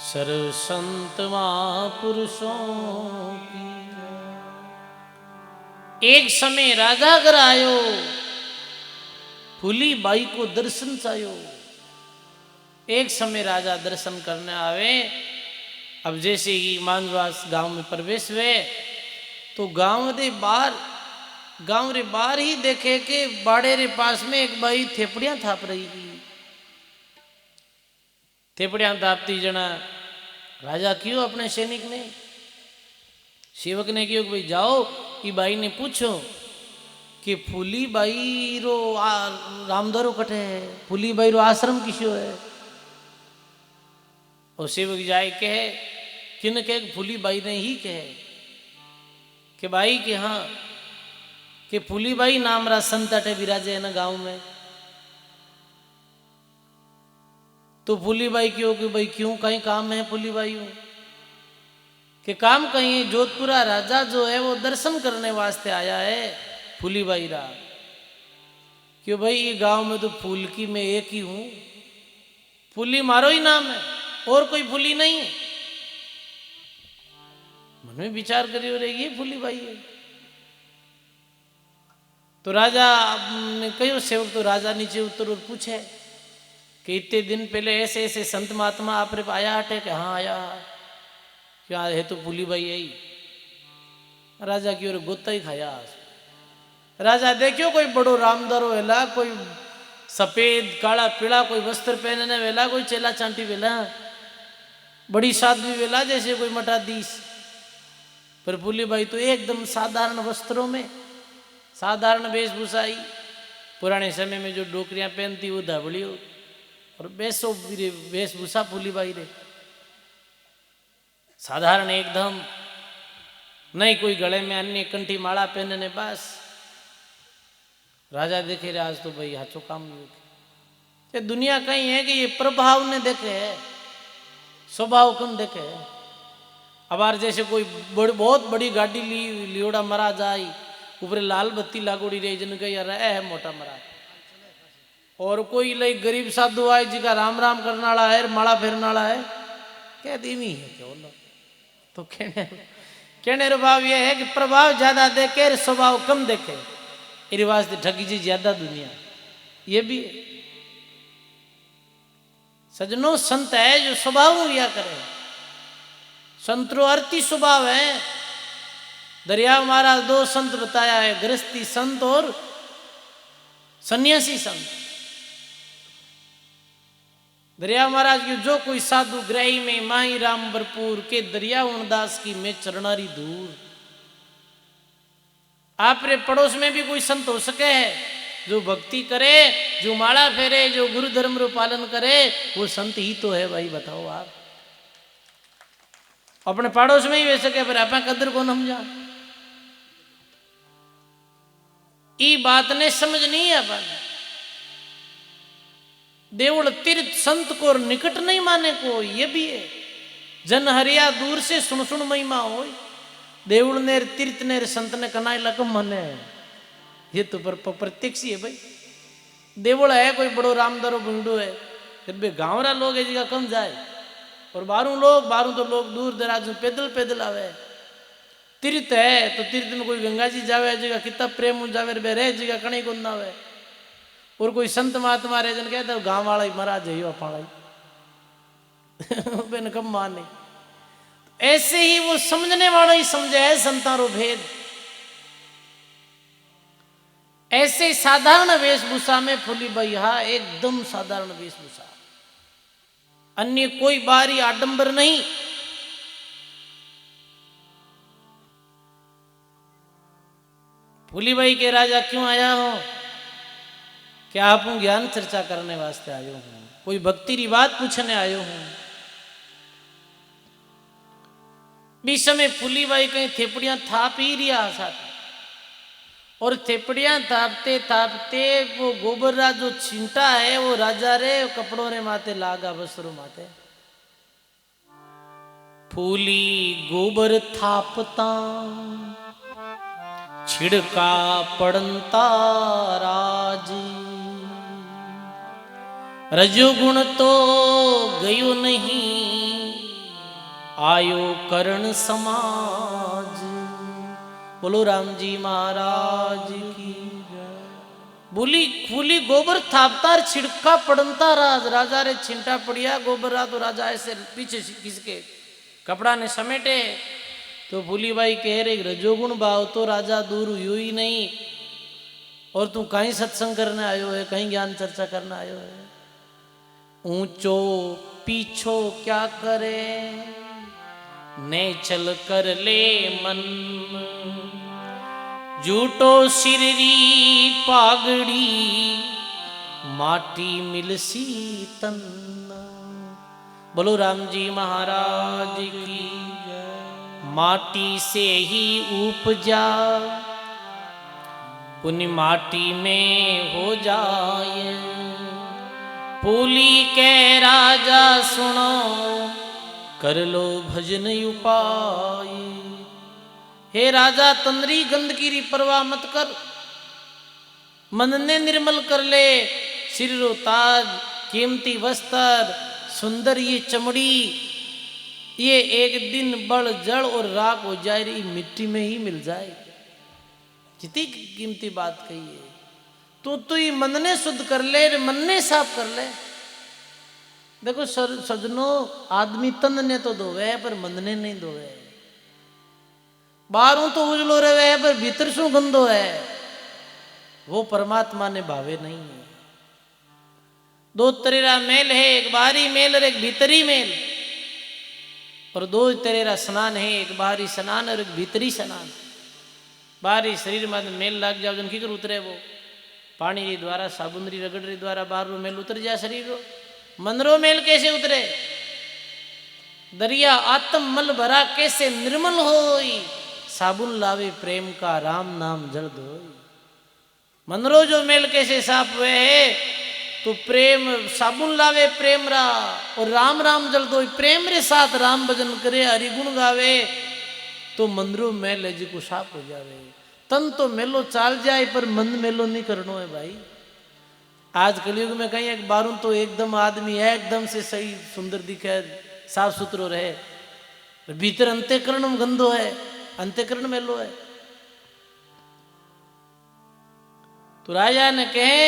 सर्व संत महापुरुषों की। एक समय राजा घर आयो, फूली बाई को दर्शन चायो। एक समय राजा दर्शन करने आवे। अब जैसे ही मानवास गांव में प्रवेश हुए तो गांव रे बाहर ही देखे कि बाड़े रे पास में एक बाई थेपड़ियां थाप रही थी। थेपड़ियां थापती जना राजा क्यों अपने सैनिक ने सेवक ने क्यों भाई जाओ ई बाई ने पूछो कि फूली बाई रो रामधरो कटे है, फूली बाई रो आश्रम किसो है। और सेवक जाए कहे किन के फूली बाई ने ही कहे कि बाई के हाँ कि फूली बाई नाम रा संत अटे विराजे है ना गांव में। तो फूली बाई क्यों कि भाई क्यों कहीं काम है फूली बाई हूं कि काम कहीं है। जोधपुरा राजा जो है वो दर्शन करने वास्ते आया है फूली बाई रा। क्यों भाई ये गांव में तो फूल की मैं एक ही हूं, फूली मारो ही नाम है और कोई फूली नहीं है। मन में विचार करियो रे ये फूली बाई है। तो राजा ने कहो सेवक तो राजा नीचे उतर और पूछे कि इतने दिन पहले ऐसे ऐसे संत महात्मा आप रे आया हटे कि हाँ आया क्या है तो फूली बाई यही। राजा की ओर गोता ही खाया। राजा देखियो कोई बड़ो रामदारो वेला, कोई सफेद काला पीला कोई वस्त्र पहनने वेला, कोई चेला चांटी वेला, बड़ी साध्वी वेला जैसे कोई मठाधीश। पर फूली बाई तो एकदम साधारण वस्त्रों में, साधारण वेशभूषा ही। पुराने समय में जो डोकरियां पहनती वो धावड़ी हो और बेसो वेशभूषा फूली बाई रे साधारण एकदम, नहीं कोई गले में अन्य कंठी माला पहनने। बस राजा देखे रे आज तो भाई हाचो काम नहीं ये दुनिया कहीं है कि ये प्रभाव ने देखे है, स्वभाव कम देखे है। अब आर जैसे कोई बहुत बड़ी गाड़ी लियोड़ा मरा जाए, ऊपर लाल बत्ती लागोड़ी रही जन कही यार है मोटा मरा। और कोई लई गरीब साधु आए जी का राम राम करने वाला है, माला फेरने वाला है, कह दीवी है क्यों लो। तो कहने रो भाव ये है कि प्रभाव ज्यादा देखे स्वभाव कम देखे, ये वास्ते ठगी जी ज्यादा दुनिया ये भी है। सजनों संत है जो स्वभाव रिया करे, संतरो अर्थी स्वभाव है। दरिया महाराज दो संत बताया है, गृहस्थी संत और सन्यासी संत। दरिया महाराज की जो कोई साधु ग्रही में माही राम भरपूर के दरिया उनदास की में चरणारी दूर। आप रे पड़ोस में भी कोई संत हो सके है जो भक्ति करे, जो माला फेरे, जो गुरु धर्म रो पालन करे, वो संत ही तो है भाई। बताओ आप अपने पड़ोस में ही वे सके पर आप कदर को समझा ई बात ने समझ नहीं है। अपन देवल तीर्थ संत को निकट नहीं माने को ये भी है। जन हरिया दूर से सुन सुन महिमा हो, देवल नेर तीर्थ नेर संत ने कनाई लकम मने ये तो पर प्रत्यक्ष ही है भाई। देवल है कोई बड़ो रामदरो बुंडो है, जब गाँव रा लोग है जी का कम जाए और बारू तो लोग दूर दराज पैदल पैदल आवे। तीर्थ है तो तीर्थ में कोई गंगा जी जावे जगह कितना प्रेम जावे रे रह जगह कणी को ना आवे। और कोई संत महात्मा रहे जन कहते गांव वाला ही मरा जाइयो पाला बेन कम माने। ऐसे ही वो समझने वाला ही समझे है संतारो भेद। ऐसे साधारण वेशभूषा में फूली बाई हा एकदम साधारण वेशभूषा, अन्य कोई बाहरी आडंबर नहीं। फूली बाई के राजा क्यों आया हो? क्या आप ज्ञान चर्चा करने वास्ते आयो हूं, कोई भक्ति री बात पूछने आयो हूं। बीच समय फूली बाई कहीं थेपड़ियां थाप ही रिया साथ, और थेपड़ियां थापते थापते वो गोबर रा जो छिंटा है वो राजा रे कपड़ों रे माथे लागा, वस्त्रों माथे। फूली गोबर थापता छिड़का पड़ता राज, रजोगुण तो गयो नहीं आयो करण समाज। बोलो राम जी महाराज की। बोली फूली गोबर थापतार छिड़का पड़नता राज। राजा रे छिंटा पड़िया गोबर रा तो राजा ऐसे पीछे किसके कपड़ा ने समेटे। तो भूली बाई कह रहे रजोगुण भाव तो राजा दूर हुई ही नहीं। और तू कहीं सत्संग करने आयो है, कहीं ज्ञान चर्चा करने आयो है। ऊंचो पीछो क्या करे ने चल कर ले मन। झूठो सिररी पागड़ी माटी मिलसी तन। बोलो राम जी महाराज की। माटी से ही उपजा पुण्य माटी में हो जाए। फूली के राजा सुनो कर लो भजन उपाय। हे राजा तंद्री गंदगी री परवाह मत कर। मन ने निर्मल कर ले। सिर रो ताज कीमती वस्त्र सुंदर ये चमड़ी ये एक दिन बड़ जड़ और राख हो जाए रही मिट्टी में ही मिल जाए। कितनी कीमती बात कही है। तो ये मन ने शुद्ध कर ले मन ने साफ कर ले। देखो सजनों आदमी तन ने तो धोवे पर मन ने नहीं धोवे। बाहरों तो उजलो रहे पर भीतर सु गंदो है। वो परमात्मा ने भावे नहीं है। दो तरेरा मेल है, एक बाहरी मेल और एक भीतरी मेल। और दो तरेरा स्नान है, एक बाहरी स्नान और एक भीतरी स्नान। बाहरी शरीर में मेल लग जाओ जन की कर उतरे वो पानी री द्वारा साबुन री रगड़ री द्वारा बाहर रो मेल उतर जाए शरीर रो। मन रो मेल कैसे उतरे। दरिया आत्म मल भरा कैसे निर्मल होई। साबुन लावे प्रेम का राम नाम जल धोई। मन रो जो मेल कैसे साफ हुए है तो प्रेम साबुन लावे प्रेम रा और राम राम जल धोई। प्रेम रे साथ राम भजन करे हरि गुण गावे तो मंदरो मेल है जी को साफ हो जावे। तन तो मेलो चाल जाए पर मन मेलो नहीं करनो है भाई। आज कलयुग में कहीं एक बारू तो एकदम आदमी एकदम से सही सुंदर दिखे साफ सुथरो रहे, भीतर अंत्यकरण गंदो है, अंत्यकरण मेलो है। तो राजा ने कहे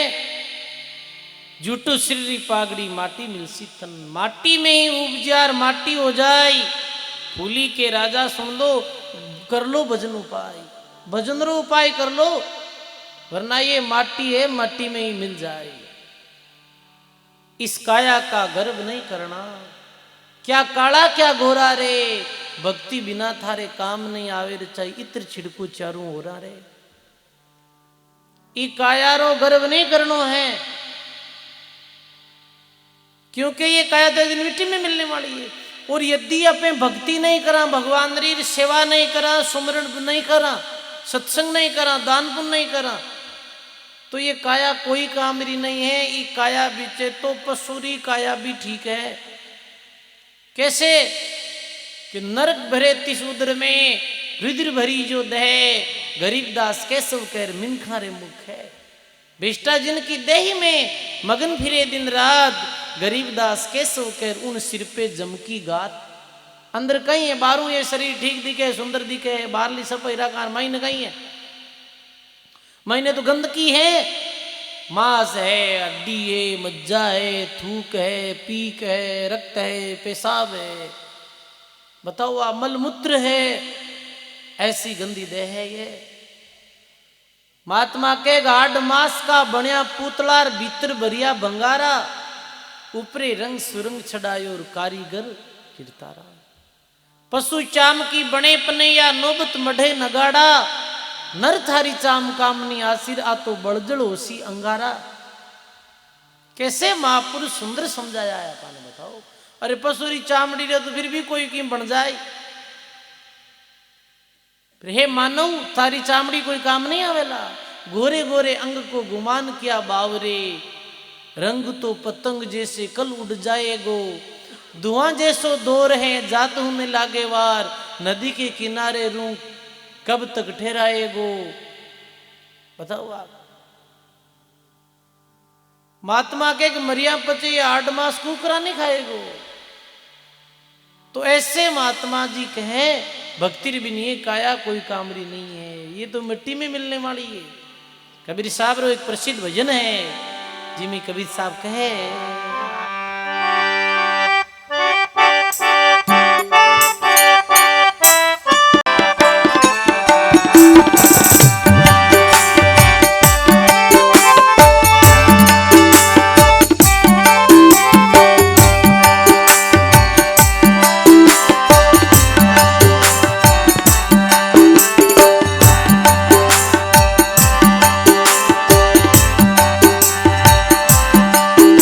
झूठो सिर पागड़ी माटी मिलसी तन। माटी में ही उपजार माटी हो जाए। फूली के राजा सुन लो कर लो भजन उपाय। भजन रो उपाय कर लो वरना ये माटी है माटी में ही मिल जाए। इस काया का गर्व नहीं करना। क्या काला क्या गोरा रे भक्ति बिना थारे काम नहीं आवे रे। चाहे इत्र छिड़को चारों हो रहा रे। ई काया रो गर्व नहीं करनो है क्योंकि ये काया तो दिन मिट्टी में मिलने वाली है। और यदि अपने भक्ति नहीं करा भगवान री सेवा नहीं करा सुमरण नहीं करा सत्संग नहीं करा दान पुण्य नहीं करा तो ये काया कोई काम री नहीं है। ये काया बीचे तो पशुरी काया भी ठीक है। कैसे कि नरक भरे तिस उदर में रुद्र भरी जो दह गरीबदास कैसव कर मिनखारे मुख है। विष्टा जिन की देही में मगन फिरे दिन रात गरीबदास कैसव कर उन सिर पे जम की गात। अंदर कहीं है बारू ये शरीर ठीक दिखे सुंदर दिखे बाहरली सफाई राकार मायने कहीं है। मायने तो गंदगी है। मांस है हड्डी है मज्जा है थूक है पीक है रक्त है पेशाब है बताओ आ मलमूत्र है। ऐसी गंदी देह है ये। महात्मा के गाढ़ मांस का बनिया पुतला भीतर भरिया भंगारा ऊपरे रंग सुरंग छड़ायो और कारीगर किरतारा। पशु चाम की बने पनैया नोबत मढ़े नगाड़ा नर थारी चाम कामनी आसिर आ तो बड़जड़ होसी अंगारा। कैसे महापुरुष सुंदर समझाया है आपने बताओ। अरे पशुरी चामड़ी रे तो फिर भी कोई कीम बन जाए। हे मानव थारी चामड़ी कोई काम नहीं आवेला। गोरे गोरे अंग को गुमान किया बावरे रंग तो पतंग जैसे कल उड़ जाएगो। धुआं जैसो दौर है जात में लागे वार नदी के किनारे रू कब तक ठहराएगो। बताओ आप। महात्मा के मरिया पचे 8 मास कुकरा नहीं खाएगो। तो ऐसे महात्मा जी कहे भक्ति विनीय काया कोई कामरी नहीं है, ये तो मिट्टी में मिलने वाली है। कबीर साहब रो एक प्रसिद्ध भजन है जिसमें कबीर साहब कहे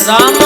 राम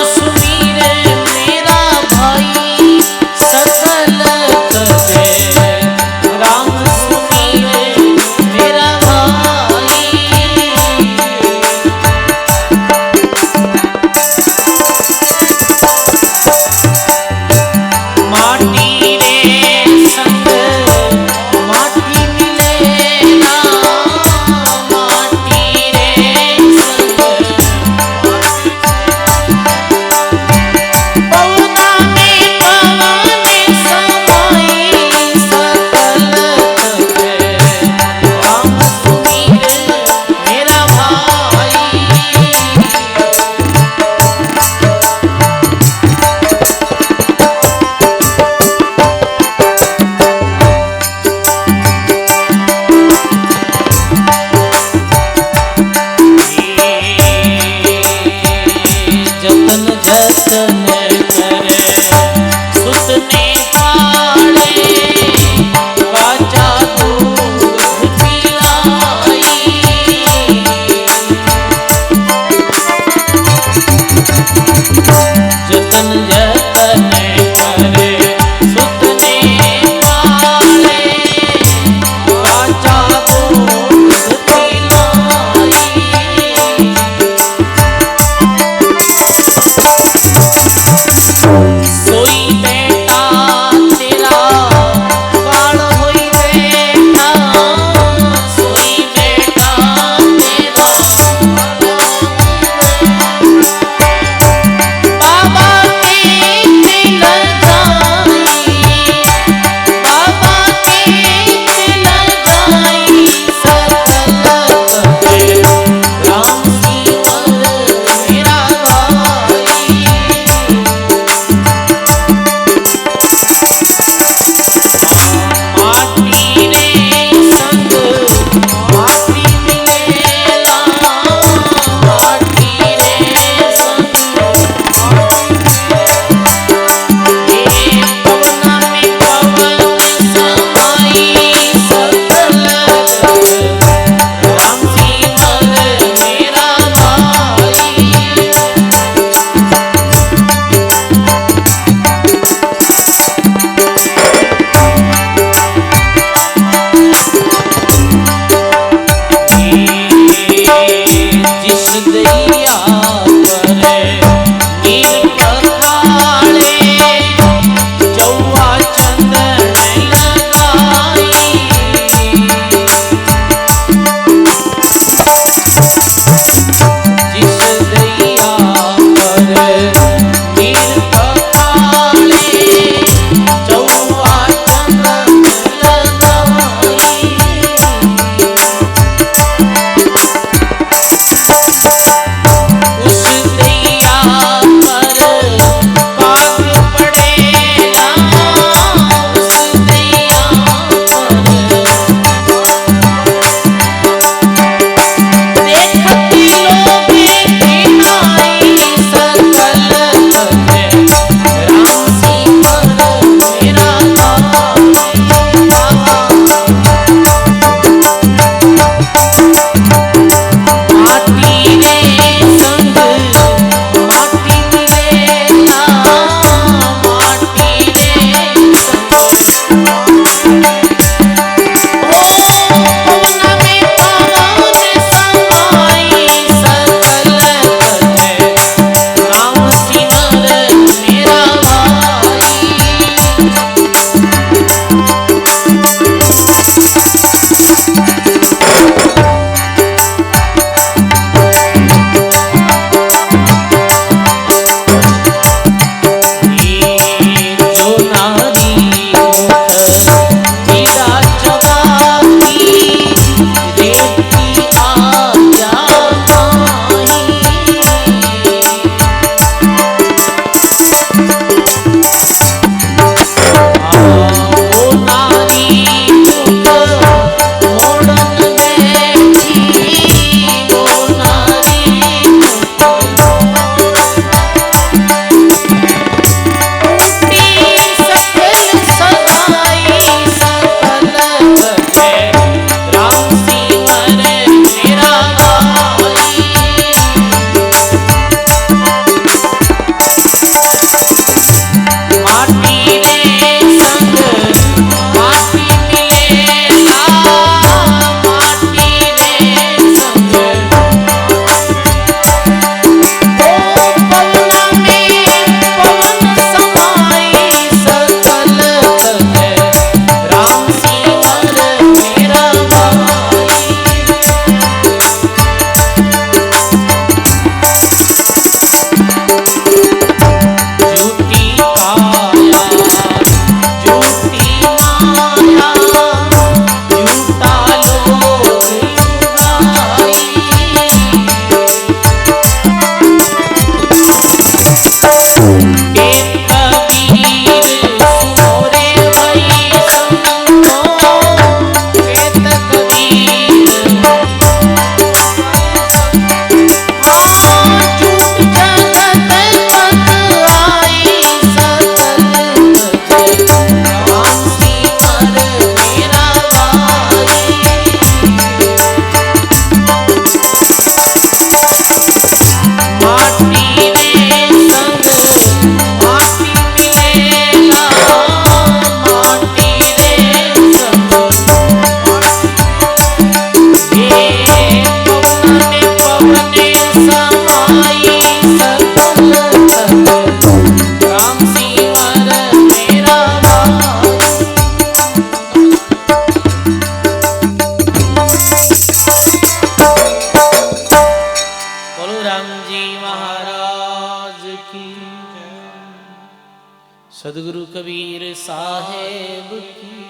साहेब की।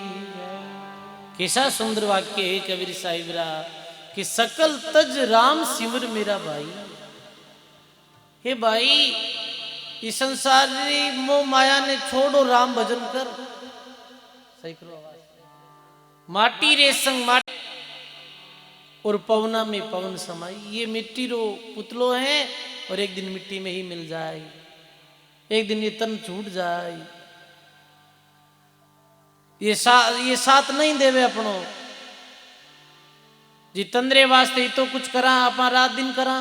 कैसा सुंदर वाक्य है कबीर साहिबरा कि सकल तज राम सिमर मेरा भाई। हे भाई इस संसारी मोह माया ने छोड़ो, राम भजन कर। सही करो आवाज। माटी रे संग माटी और पवना में पवन समाई। ये मिट्टी रो पुतलो है और एक दिन मिट्टी में ही मिल जाए, एक दिन ये तन छूट जाए। ये साथ नहीं देवे अपनो जी तंद्रे वास्ते ही तो कुछ करा अपना रात दिन करा।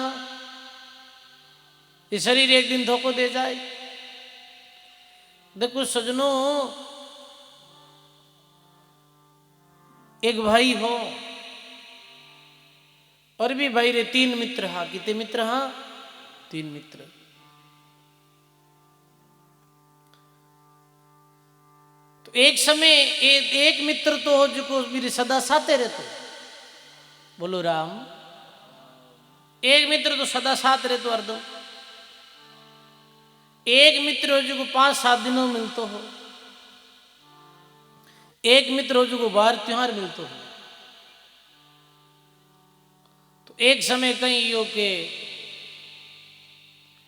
ये शरीर एक दिन धोखो दे जाए। देखो सजनों, एक भाई हो और भी भाई रे तीन मित्र हा। कितने मित्र हा? तीन मित्र। तो एक समय एक मित्र तो हो जो मेरे सदा साथे रहते। बोलो राम। एक मित्र तो सदा साथ रहते अर्दो। एक मित्र हो जो 5-7 दिनों मिलते हो। एक मित्र हो जो बार त्योहार मिलते हो। तो एक समय कहीं यो के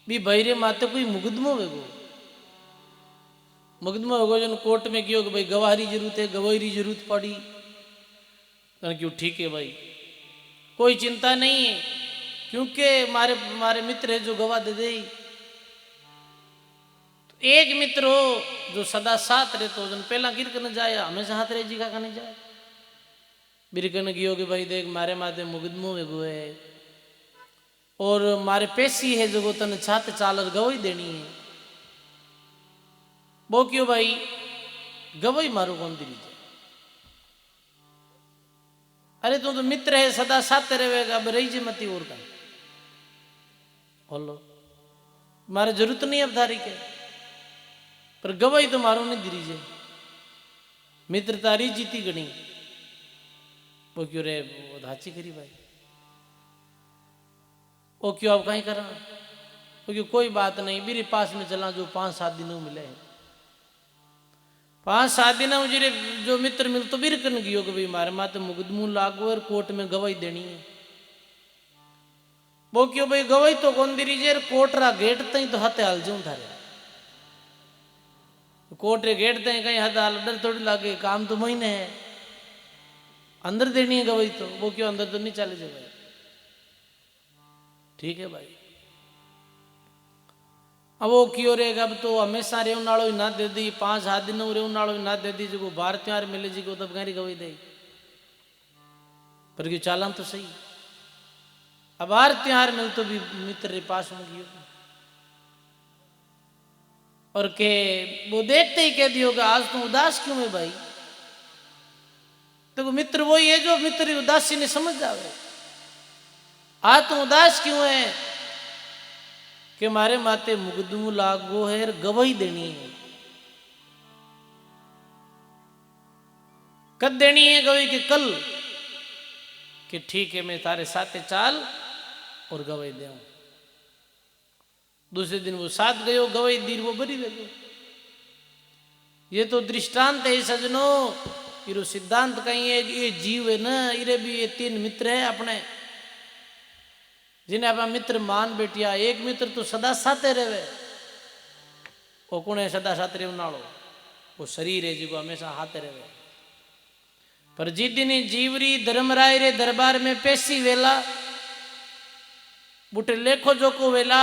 भी बहरे माते कोई मुकदमो वेगो मुकदमा होगा जो कोर्ट में क्यों कि भाई गवाही जरूरत है, गवाही जरूरत पड़ी। क्यों ठीक है भाई, कोई चिंता नहीं है क्योंकि मारे मित्र है जो गवाह दे दे। तो एक मित्र हो जो सदा साथ रहे तो जन पहला गिर कर न जाए, हमेशा हाथ रहे जी का नहीं जाए। बिरकन गियो कि भाई देख मारे माते मुकदमो वेगो है और मारे पैसी है जो तन छात चालर गवाही देनी है। वो क्यों भाई गवाही मारो कौन दी लीजिए। अरे तू तो मित्र है सदा साथ रहेगा, अब रही जे मती और का बोलो मारे जरूरत नहीं अब धारी के, पर गवाही तो मारो नहीं दी लीजिए। मित्र तारी जीती गणी। वो क्यों रे वो धाची करी भाई। वो क्यों अब कहीं करा। वो क्यों कोई बात नहीं, मेरे पास में चला जो 5-7 दिनों मिले हैं। 5-7 दिन मुझे जो मित्र मिल तो बिर कन गयो कि भाई मारे माते मुकदमू लागो और कोर्ट में गवाही देनी है। वो क्यों भाई गवाही तो कौन दी रीजे, कोर्ट रा गेट तई तो हते हाल जाऊं थारे। कोर्ट रे गेट तई कहीं हद हाल डर थोड़ी लागे, काम तो महीने है अंदर देनी है गवाही। तो वो क्यों अंदर तो नहीं चले जाए भाई। ठीक है भाई। अब वो क्यों रहेगा, अब तो हमेशा रेव नालो ना दे दी, 5-7 दिन रेव नालो ना दे दी जो बार त्योहार मिले जी को तब कहीं गवाही दे। पर क्यों चालान तो सही। अब बार त्योहार मिल तो भी मित्र रे पास में गयो और के वो देखते ही कह दियोगा आज तुम उदास क्यों है भाई। तो मित्र वही है जो मित्र उदासी ने समझ जावे। आज तुम उदास क्यों है कि मारे माते मुकदमू लागो है, गवाही देनी है। कब देनी है गवाही के कल, कि ठीक है मैं तारे साथे चाल और गवाही दे। दूसरे दिन वो साथ गयो, गवाही दी वो बरी गयो। ये तो दृष्टांत है सजनों। इरो सिद्धांत कहीं है ये जीव है ना, इरे भी ये 3 मित्र है अपने जिन्हें अपना मित्र मान बैठिया। एक मित्र तो सदा साथे रहे, वो कौन है सदा साथ रहे नालो, वो शरीर है जिको हमेशा हाथे रहे। पर जिस दिन जीवरी धर्मराय रे दरबार में पेशी वेला बूटे लेखो जोको वेला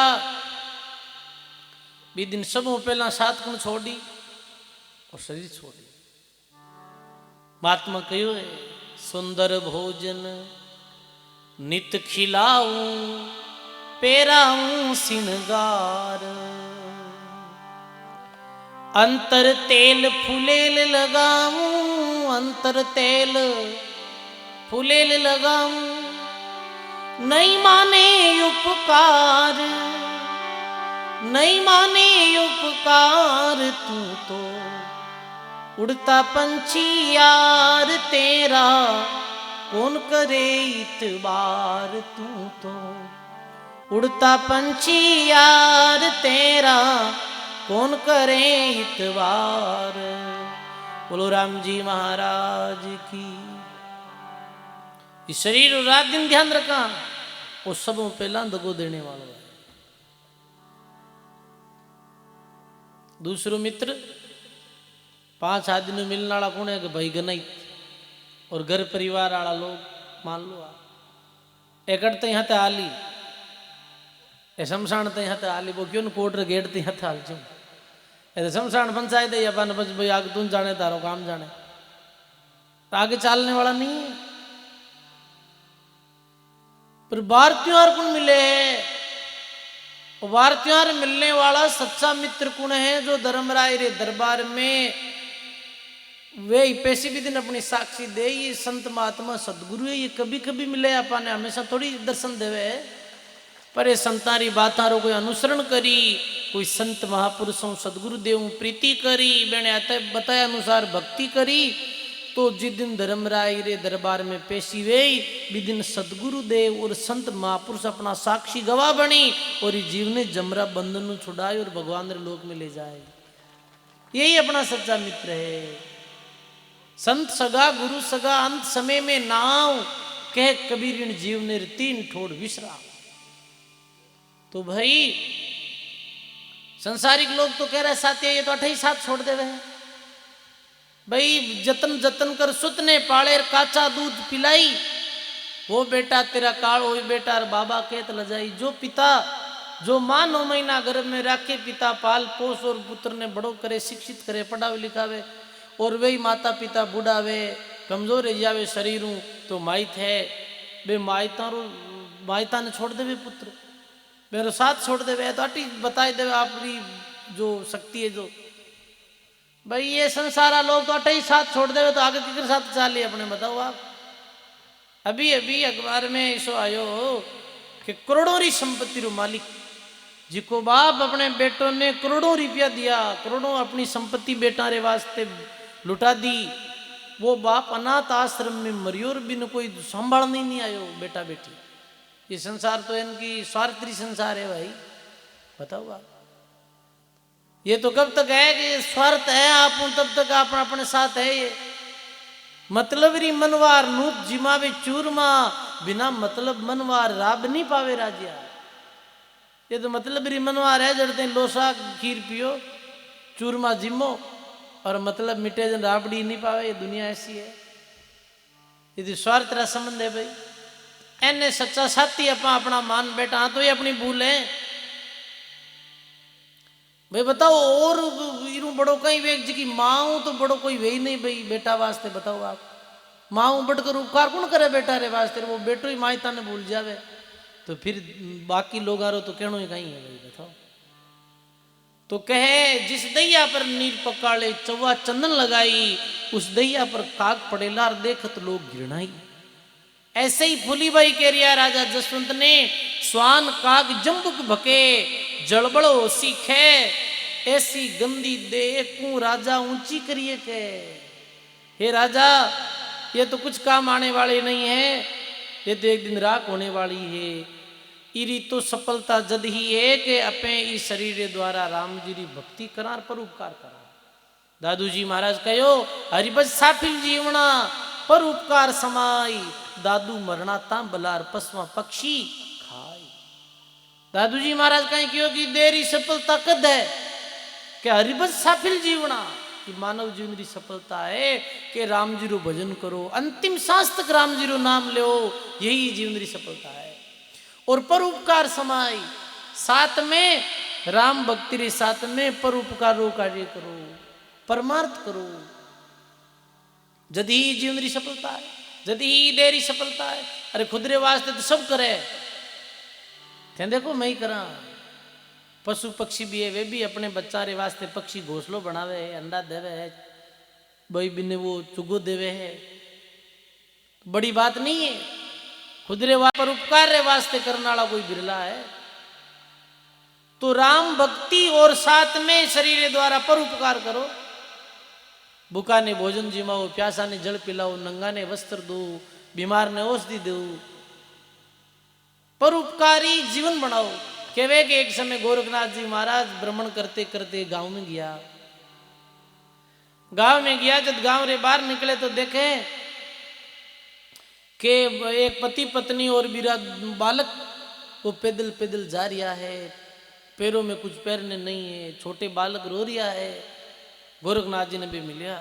बी दिन सब पहला सात कुण छोड़ी और शरीर छोड़ी। महात्मा कहो है सुंदर भोजन नित खिलाऊं पेराऊं सिनगार, अंतर तेल फुलेल लगाऊं अंतर तेल फुलेल लगाऊं, नहीं माने उपकार नहीं माने उपकार, तू तो उड़ता पंछी यार तेरा कौन करे इतबार, तू तो उड़ता पंछी यार तेरा कौन करे इतबार। बोलो राम जी महाराज की। इस शरीर रात दिन ध्यान रखा, वो सब पहला दगो देने वाला है। दूसरो मित्र 5 आदमी मिलने वाला कौन है कि भाई गनाई और घर परिवार वाला लोग मान लो एकड़ते यहाँ ते आली ए शमशान ते यहाँ ते आली वो क्यों कोट रे गेट ते यहाँ ते आल चुम ए शमशान पंचायत है अपन बस भाई आगे तुम जाने तारो काम जाने आगे चालने वाला नहीं है। पर बार त्योहार कौन मिले है, बार त्योहार मिलने वाला सच्चा मित्र कौन है जो धर्मराय रे दरबार में वे पैसे भी दिन अपनी साक्षी दे। ये संत महात्मा सदगुरु है, ये कभी कभी मिले अपन ने हमेशा थोड़ी दर्शन देवे है। पर ये संतारी बातारो कोई अनुसरण करी, कोई संत महापुरुषों सदगुरु देव प्रीति करी, मैंने बताया अनुसार भक्ति करी, तो जिस दिन धर्मराय रे दरबार में पेशी वे दिन सदगुरु देव और संत महापुरुष अपना साक्षी गवाह बनी और ये जीव ने जमरा बंधन छुड़ाए और भगवान रे लोक में ले जाए। यही अपना सच्चा मित्र है। संत सगा गुरु सगा अंत समय में नाव कह कबीर इन जीव ने 3 ठोड़ विश्राम। तो भाई संसारिक लोग तो कह रहे साथी ये तो 28 साथ छोड़ देवे है भाई, जतन जतन कर सुत ने पाले काचा दूध पिलाई, वो बेटा तेरा काल हो बेटा बाबा कहत लजाई। जो पिता जो मां 9 महीना गर्भ में रखे पिता पाल पोस और पुत्र ने बड़ो करे शिक्षित करे पढ़ावे लिखावे और वही माता पिता बूढ़ावे कमजोर रह जावे शरीर तो माइत है वे मायता ने छोड़ देवे पुत्र मेरे साथ छोड़ देवे तो अटी बताई देवे आपकी जो शक्ति है जो भाई ये संसारा लोग तो अटे ही साथ छोड़ देवे तो आगे किसके साथ चाले अपने बताओ आप। अभी अभी अखबार में ऐसो आयो कि करोड़ों री संपत्ति रो मालिक जिको बाप अपने बेटों ने करोड़ों रुपया दिया, करोड़ों अपनी संपत्ति बेटा रे वास्ते लुटा दी, वो बाप अनाथ आश्रम में मरियोर बिन कोई संभालने नहीं आयो बेटा बेटी। ये संसार तो इनकी स्वार्थी संसार है भाई, बताओ आप। ये तो कब तक है कि स्वार्थ है आप तब तक आप अपने साथ है। ये मतलब री मनवार नूत जिमावे चूरमा, बिना मतलब मनवार राब नहीं पावे राजिया। ये तो मतलब री मनवार है जड़ते लोसा खीर पियो चूरमा जिमो और मतलब मिटे जन राबड़ी नहीं पावे। ये दुनिया ऐसी है, यदि स्वार्थ रा संबंध है भाई। एने सच्चा साथी अपना अपना मान बेटा हाँ तो ये अपनी भूल है भाई। बताओ और इरू बड़ो कहीं वेग जी की माँ तो बड़ो कोई वे ही नहीं भाई बेटा वास्ते। बताओ आप माँ बढ़कर उपकार कौन करे बेटा रे वास्ते, वो बेटो ही मायता ने भूल जावे तो फिर बाकी लोग आरो तो कहनो ही कहीं है भाई। बताओ तो कहे जिस दैया पर नीर पकाड़े चौवा चंदन लगाई, उस दैया पर काग पड़ेला देखत लोग घृणाई। ऐसे ही फूलीबाई कह रिया राजा जसवंत ने स्वान काग जम्बुक भके जड़बड़ो सीखे, ऐसी गंदी देखूं राजा ऊंची करिए के। हे राजा ये तो कुछ काम आने वाले नहीं है, ये तो एक दिन राख होने वाली है। इरी तो सफलता जद ही है कि अपने इस शरीर द्वारा राम जी री भक्ति करार पर उपकार करा। दादू जी महाराज कहो हरिभज साफिल जीवना पर उपकार समाई, दादू मरना ता बलार पसवा पक्षी खाई। दादू जी महाराज कहीं क्यों कि देरी सफलता कद है कि हरिभज साफिल जीवना, कि मानव जीवन की सफलता है कि राम जी रो भजन करो, अंतिम सांस तक राम जी रो नाम लो, यही जीवन की सफलता है। और पर उपकार समाई साथ में राम भक्ति रे साथ में पर उपकार रो कार्य करो, परमार्थ करो, जदी जीवन की सफलता है, जदी देरी सफलता है। अरे खुद रे वास्ते तो सब करे थे, देखो मैं ही करा। पशु पक्षी भी है वे भी अपने बच्चा रे वास्ते पक्षी घोंसलो बनावे है, अंडा देवे है, भाई बिने वो चुगो देवे है, बड़ी बात नहीं है। खुद रे पर उपकार रे वास्ते करने वाला कोई बिरला है। तो राम भक्ति और साथ में शरीर द्वारा पर उपकार करो। भूखा ने भोजन जिमाओ, प्यासा ने जल पिलाओ, नंगा ने वस्त्र दो, बीमार ने औषधि दो, पर उपकारी जीवन बनाओ। कहवे कि एक समय गोरखनाथ जी महाराज भ्रमण करते करते गांव में गया गांव में गया, जब गांव रे बाहर निकले तो देखे कि एक पति पत्नी और बिरा बालक वो पैदल पैदल जा रिया है, पैरों में कुछ पैरने नहीं है, छोटे बालक रो रिया है। गोरखनाथ जी ने भी मिलिया,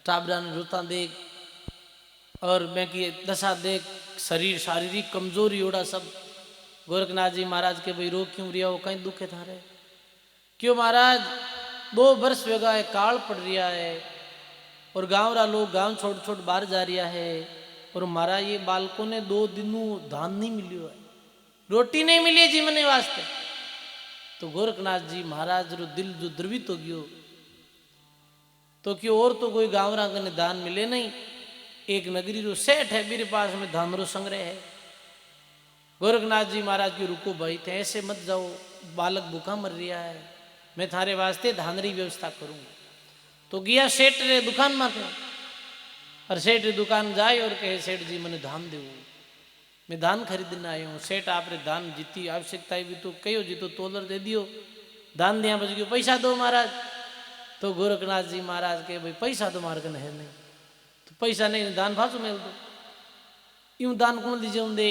टाबरा ने रोता देख और मैं की दशा देख, शरीर शारीरिक कमजोरी ओड़ा सब। गोरखनाथ जी महाराज के भाई रो क्यों रिया हो, कहीं दुखे थारे? क्यों महाराज 2 वर्ष वेगा है, काल पड़ रिया है और गांव रा लोग गांव छोड़ छोड़ बाहर जा रिया है और मारा ये बालकों ने 2 दिनों धान नहीं मिलियो है, रोटी नहीं मिली जीवने वास्ते। तो गोरखनाथ जी महाराज रो दिल जो द्रवित हो गयो, तो क्यों और तो कोई गांव रा कने दान मिले नहीं, एक नगरी रो सेठ है मेरे पास में धान रो संग्रह है। गोरखनाथ जी महाराज की रुको भाई, थे ऐसे मत जाओ, बालक भूखा मर रिया है, मैं थारे वास्ते धान री व्यवस्था करूंगा। तो गया सेठ रे दुकान में थे और सेठ री दुकान जाए और कहे सेठ जी मैंने धान दे, मैं धान खरीदने आया हूँ। सेठ आप रे धान जीती आवश्यकता है भी तो कहो जी, तो तोलर दे दियो, धान दिया बच गयो, पैसा दो महाराज। तो गोरखनाथ जी महाराज के भाई पैसा तो मार कन है नहीं, तो पैसा नहीं दान फासू मेल दो, यूं दान कौन दीजिए दे,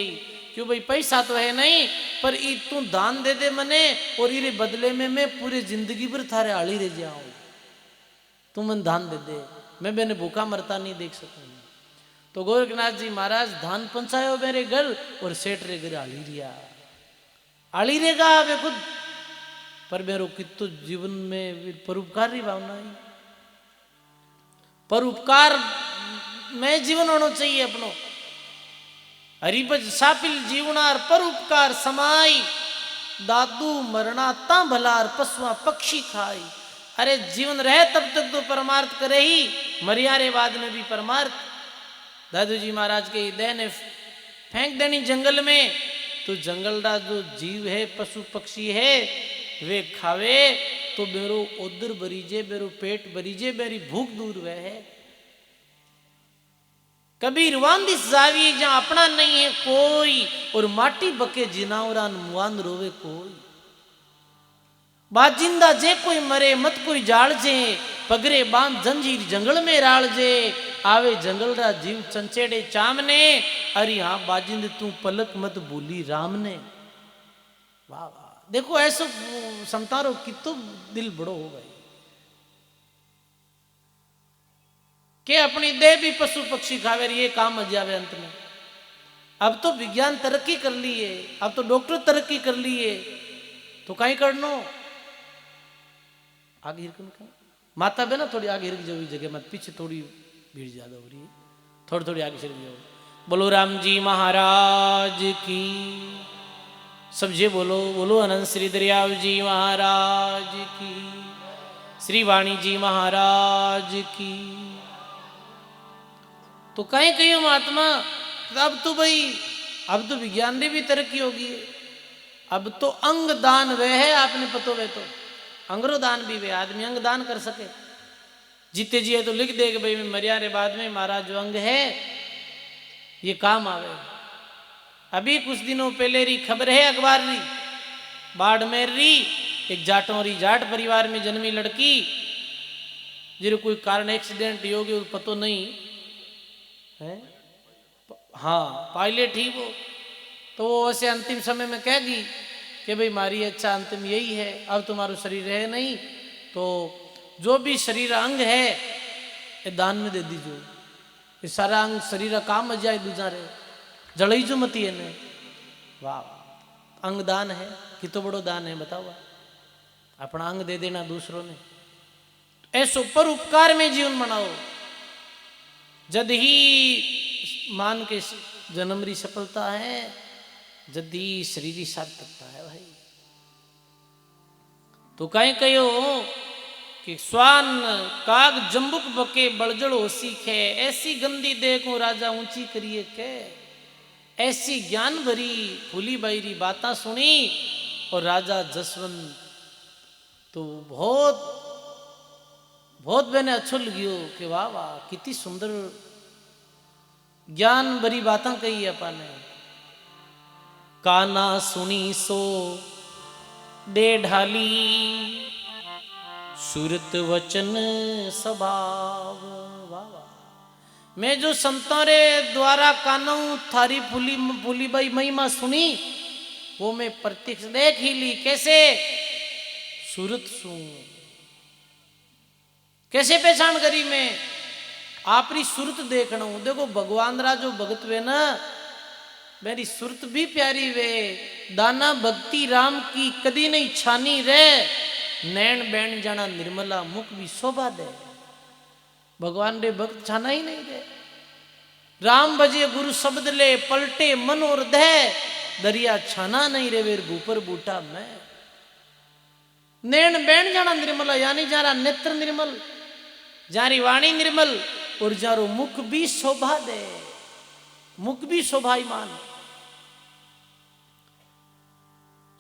क्यों भाई पैसा तो है नहीं, पर तू दान दे दे मने और इरे बदले में मैं पूरी जिंदगी भर थारे आड़ी रह जाऊं, तू मन धान दे दे, मैं मैंने भूखा मरता नहीं देख सकूंगा। तो गोरखनाथ जी महाराज धान पहुंचायो मेरे घर और सेठ रे घर आड़ी रेगा वे खुद, पर मेरो कितो जीवन में परोपकारी भावना है, परोपकार में जीवन होना चाहिए अपनो। हरिभज सापिल जीवनार परोपकार समाई, दादू मरना ता भलार पशुआ पक्षी खाई। अरे जीवन रहे तब तक तो परमार्थ करे ही, मरियारे बाद में भी परमार्थ। दादू जी महाराज के हृदय ने फेंक देनी जंगल में, तो जंगल का जो जीव है पशु पक्षी है वे खावे तो मेरो उदर भरीजे, मेरो पेट भरीजे, मेरी भूख दूर वे है। कबीर वांदिस जावी जहां अपना नहीं है कोई, और माटी बके जिनावरान मुआन रोवे कोई। बाजिंदा जे कोई मरे मत कोई जाल जे, पगरे बांध जंजीर जंगल में राल जे, आवे जंगल रा जीव चंचेड़े चामने, अरे हाँ बाजिंद तू पलक मत भूली राम ने। वाह वाह, देखो ऐसो समतारो कितो दिल बड़ो हो गए कि अपनी देह भी पशु पक्षी खावे, ये काम आ जावे अंत में। अब तो विज्ञान तरक्की कर लिए, अब तो डॉक्टर तरक्की कर लिए, तो कहीं करनो आगे हिरकन का माता बहना थोड़ी आगे हिरक जाओ जगह मत, पीछे थोड़ी भीड़ ज्यादा हो रही है, थोड़ी थोड़ी आगे चल जाओ। बोलो राम जी महाराज की, सब जे बोलो बोलो अनंत श्री दरियाव जी महाराज की, श्री वाणी जी महाराज की। तो कहीं कहीं महात्मा, अब तो भाई अब तो विज्ञान ने भी तरक्की होगी, अब तो अंग दान वे है, आपने पतो वे तो अंगरो दान भी वे, आदमी अंग दान कर सके। जीते जी है तो लिख दे कि भाई मरियारे बाद में महाराज जो अंग है ये काम आवे। अभी कुछ दिनों पहले री खबर है अखबार री, बाड़मेर री एक जाटों री जाट परिवार में जन्मी लड़की, जिसे कोई कारण एक्सीडेंट हो गया पतो नहीं है, हाँ पायलट ही वो, तो वो वैसे अंतिम समय में कहेगी कि भाई हमारी अच्छा अंतिम यही है, अब तुम्हारा शरीर है नहीं, तो जो भी शरीर अंग है ये दान में दे दीजिए, ये सारा अंग शरीर काम आ जाए दूजा रे जड़ई जो मती है ने। वाह, अंग दान है, कितो बड़ो दान है बताओ, अपना अंग दे देना दूसरों ने। ऐसो पर उपकार में जीवन बनाओ, जद ही मान के जन्म री सफलता है, जद ही शरीर ही सार्थकता है भाई। तो कहीं कहो कि स्वान काग जम्बुक बके बड़जड़ हो सीखे, ऐसी गंदी देखो राजा ऊंची करिए के, ऐसी ज्ञान भरी फूली बाईरी बातें सुनी और राजा जसवंत तो बहुत बहुत मैंने अच्छो लगियो कि वाह वाह कितनी सुंदर ज्ञान भरी बातें कही अपन ने। काना सुनी सो दे ढाली, सूरत वचन स्वभाव। वाह वाह। मैं जो संतों रे द्वारा कानू थारी फूली बाई महिमा सुनी, वो मैं प्रत्यक्ष देख ही ली। कैसे? सूरत सू कैसे पहचान करी मैं? आपरी सूरत देखना हूं। देखो भगवान रा जो भगत वे ना, मेरी सूरत भी प्यारी वे। दाना भक्ति राम की कदी नहीं छानी रे, नैन बैन जाना निर्मला मुख भी शोभा दे। भगवान रे भक्त छाना ही नहीं रे। राम भजे गुरु शब्द ले, पलटे मन और दह, दरिया छाना नहीं रे वेर भूपर बूटा मैं। नैन बैन जाना निर्मला, यानी जारा नेत्र निर्मल, जारी वाणी निर्मल, और जारो मुख भी शोभा दे, मुख भी शोभायमान।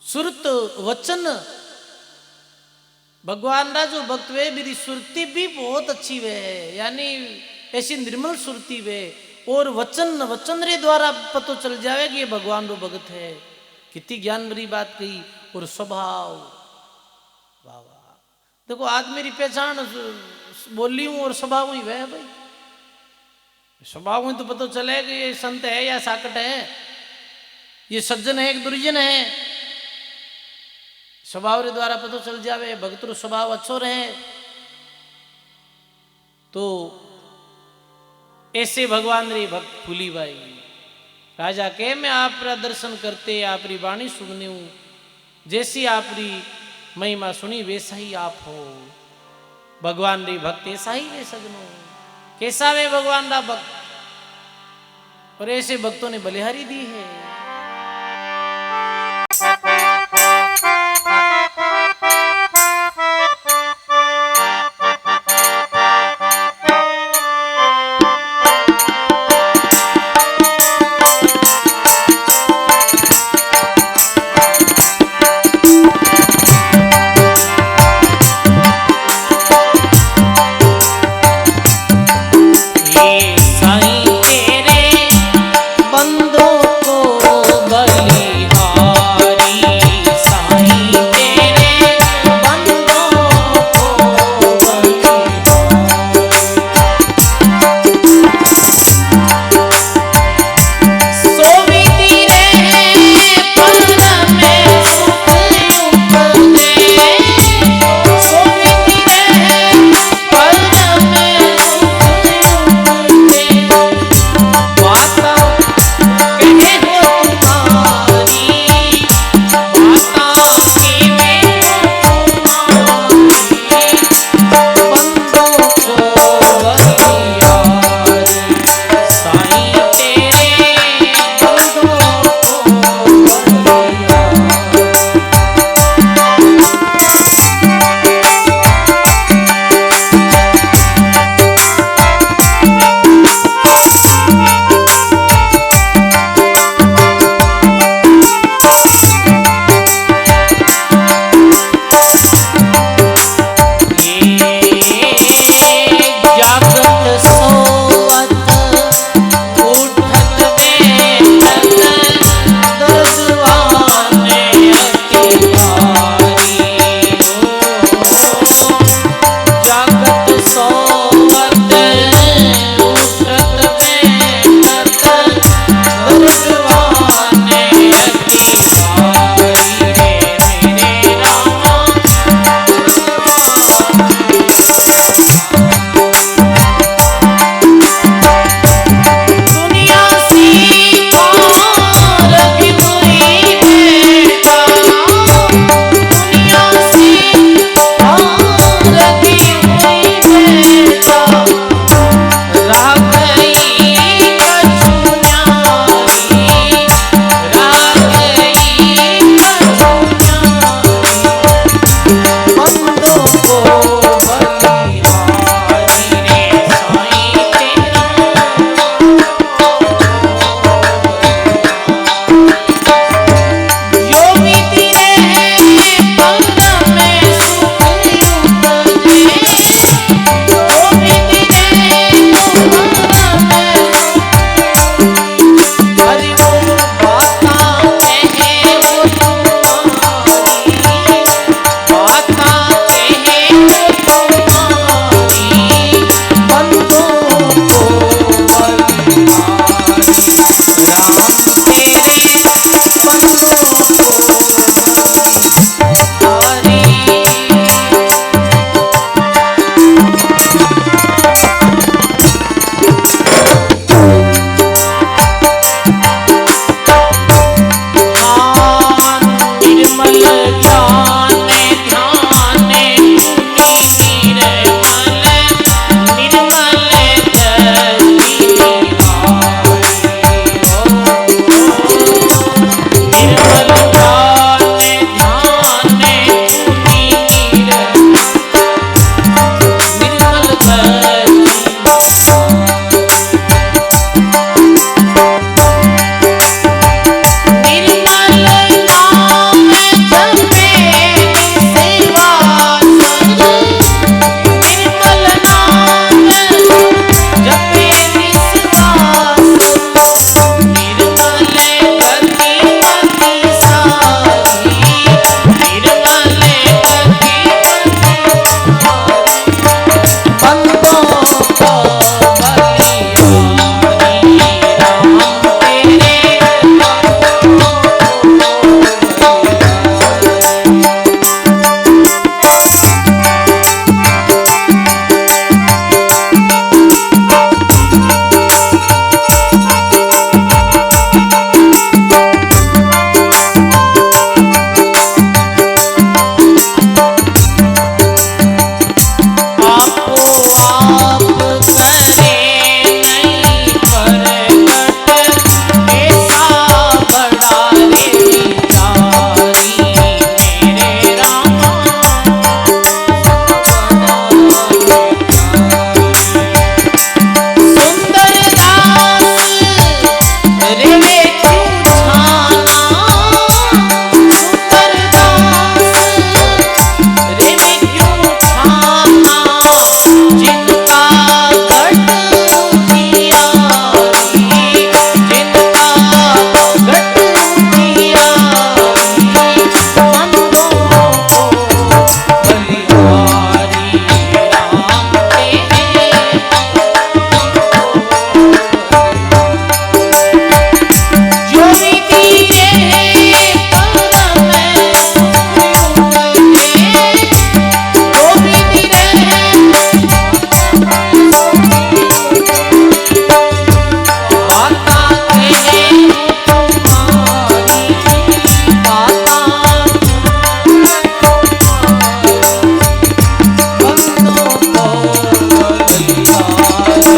सुरत वचन भगवान रा जो भक्त वे, मेरी सुरती भी बहुत अच्छी वे, यानी ऐसी निर्मल सुरती वे। और वचन रे द्वारा पतो चल जावे कि ये भगवान रो भगत है। कितनी ज्ञान भरी बात कही। और स्वभाव, वाह वाह। देखो आज मेरी पहचान बोली हूं और स्वभाव ही वह भाई। स्वभाव में तो पता चले कि ये संत है या साकट है, ये सज्जन है एक दुर्जन है। स्वभाव रे द्वारा पता चल जावे। भक्त रो स्वभाव अच्छो रहे तो ऐसे भगवान रे भक्त फूली बाई राजा के मैं आपरा दर्शन करते, आपरी वाणी सुनने हूं, जैसी आपरी महिमा सुनी वैसा ही आप हो। भगवान रे भक्त ऐसा ही वे सजनो। कैसा वे भगवान रा भक्त, और ऐसे भक्तों ने बलिहारी दी है। बलिहारी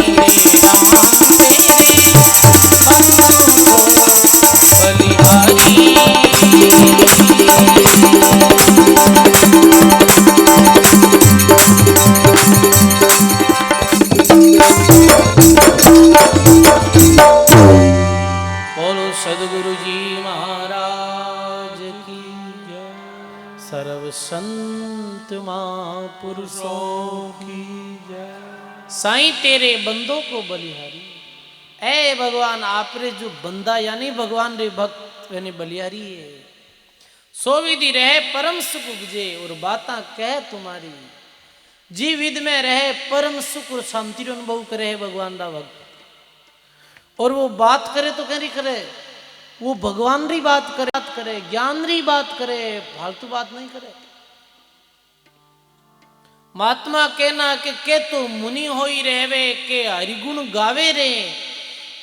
रे राम तेरे भक्तों को बलिहारी। बोलो सदगुरु जी महाराज की जय। सर्व संत महापुरुषों की जय। साईं तेरे बंदों को बलिहारी। ऐ भगवान आपरे जो बंदा यानी भगवान रे भक्त यानी बलिहारी है। सो विधि रहे परम सुख उपजे और बाता कह तुम्हारी। जी विध में रहे परम सुख और शांति रो अनुभव करे भगवान रा भक्त। और वो बात करे तो कैरी करे, वो भगवान री बात करे ज्ञान री बात करे, फालतू बात नहीं करे। महात्मा कहना के तो मुनि होई रहवे के हरिगुण गावे रे।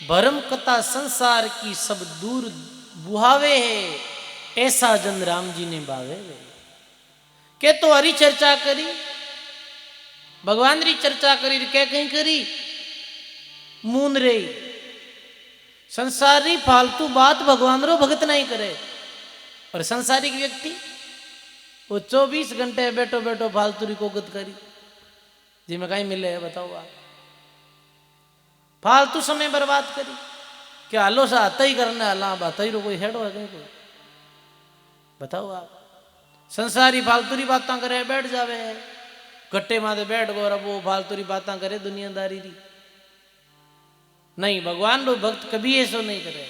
भरम कथा संसार की सब दूर बुहावे है। ऐसा जन राम जी ने बावे वे। के तो हरि चर्चा करी, भगवान री चर्चा करी के कहीं करी मून रे। संसारी फालतू बात भगवान रो भगत नहीं करे। और संसारिक व्यक्ति वो 24 घंटे बैठो बैठो फालतू री कोगत करी जी में कहीं मिले है बताओ आप। फालतू समय बर्बाद करी क्या हालो सा आता ही करना हला बात ही रो कोई हेडो है कहीं कोई बताओ आप। संसारी फालतू री बातें करे बैठ जावे गट्टे माथे बैठ गो अब वो फालतू री बातें करे दुनियादारी री। नहीं भगवान रो भक्त कभी ऐसा नहीं करे,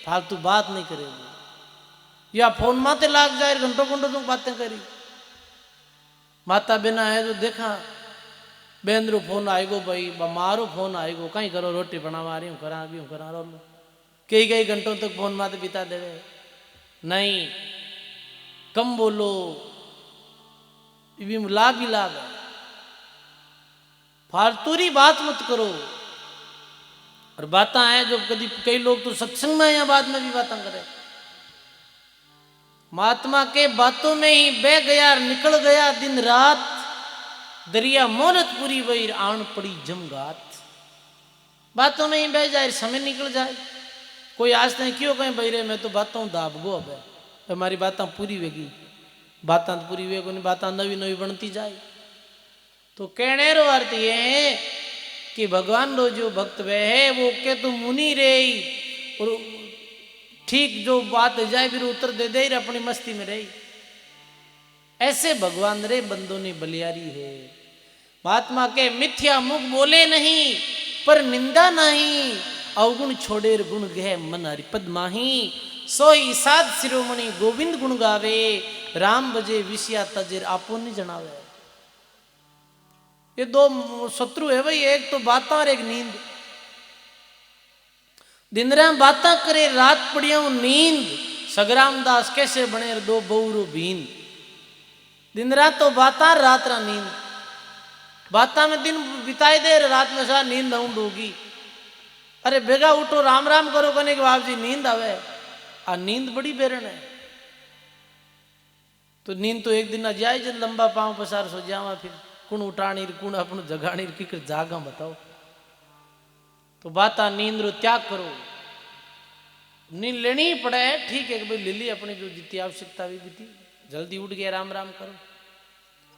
फालतू बात नहीं करे। या फोन माते लाग जाए घंटों घंटों तुम बातें करी। माता बिना है तो देखा बहन रो फोन आएगो भाई मारो फोन आएगो कहीं करो रोटी बनावा रही हूँ करा रो कई कई घंटों तक फोन माते बिता देवे। नहीं कम बोलो भी लाभ ही लाभ है। फालतू री बात मत करो। और बातें हैं जो कभी कई लोग तो सत्संग में या बाद में भी बातें करे। महात्मा के बातों में ही बह गया निकल गया दिन रात। दरिया मोरत पूरी वही आन पड़ी जमगात। बातों में ही बह जाए समय निकल जाए। कोई आज तक क्यों कहें भाई रे मैं तो बातों दाब गो अब हमारी बातें पूरी वेगी। बातें तो पूरी वेगो नहीं बातें नवी नवी बनती जाए। तो कहने रो अर्थ ये है कि भगवान रो जो भक्त वे है वो के तो मुनि रे और ठीक जो बात जाए फिर उत्तर दे दे अपनी मस्ती में रही। ऐसे भगवान रे बंदों ने बलियारी है। महात्मा के मिथ्या मुख बोले नहीं पर निंदा नहीं। अवगुण छोड़े गुण गह मन हरिपद माही। सोई साध शिरोमणि गोविंद गुण गावे। राम बजे विषया तजेर आपो नहीं जनावे। ये दो शत्रु है भाई, एक तो बातें और एक नींद। दिन रात बातें करे रात पड़िया नींद। सगराम दास कैसे बने दो बहुरो बीन। दिन रात तो बातें रात रा नींद। बातें में दिन बिताई दे रात में सा नींद आउंड होगी। अरे बेगा उठो राम राम करो कहने के बाप जी नींद आवे। आ नींद बड़ी बेरन है। तो नींद तो एक दिन आ जाए जब लंबा पांव पसार सो जावा फिर कुण उठानी कुण अपन जगानी की जागा बताओ। तो बाता नींद रो त्याग करो। नींद लेनी ही पड़े ठीक है कि भाई ले ली अपनी जो जितनी आवश्यकता भी बीती। जल्दी उठ गए राम राम करो।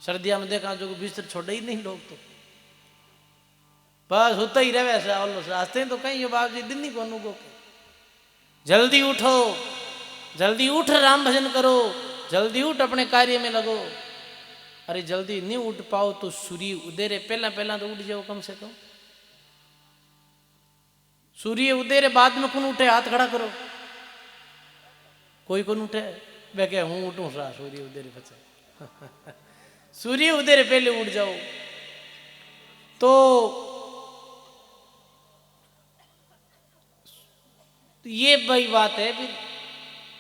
सर्दिया में देखा जो बिस्तर छोड़े ही नहीं लोग तो बस होता ही रहे ऐसा और रास्ते तो कहीं ये बाप जी दिन नहीं कोनू को। जल्दी उठो जल्दी उठ राम भजन करो जल्दी उठ अपने कार्य में लगो। अरे जल्दी नहीं उठ पाओ तो सूर्य उदय रे पहला पहला तो उठ जाओ कम से कम। सूर्य उदय रे बाद में कौन उठे हाथ खड़ा करो। कोई कौन उठे मैं क्या हूं उठूं सा सूर्य उदय रे बचे। सूर्य उदय रे पहले उठ जाओ। तो ये भाई बात है फिर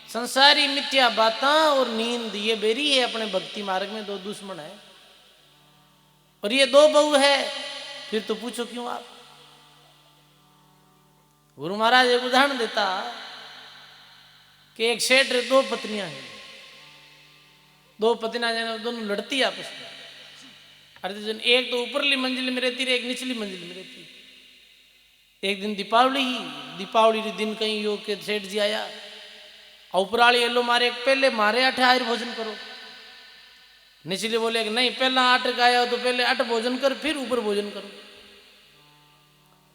संसारी मिथ्या बातें और नींद ये बेरी है अपने भक्ति मार्ग में दो दुश्मन है। और ये दो बहू है फिर तो पूछो क्यों आप। गुरु महाराज एक उदाहरण देता कि एक सेठ रे दो पत्नियां हैं। दो पत्नियां दोनों लड़ती आपस में। अरे एक तो ऊपरली मंजिल में रहती है एक निचली मंजिल में रहती। एक दिन दीपावली रे दिन कहीं यो के सेठ जी आया उपराली एलो मारे पहले मारे आठे आयर भोजन करो। निचले बोले कि नहीं पहला आठ गाया तो पहले आठ भोजन कर फिर ऊपर भोजन करो।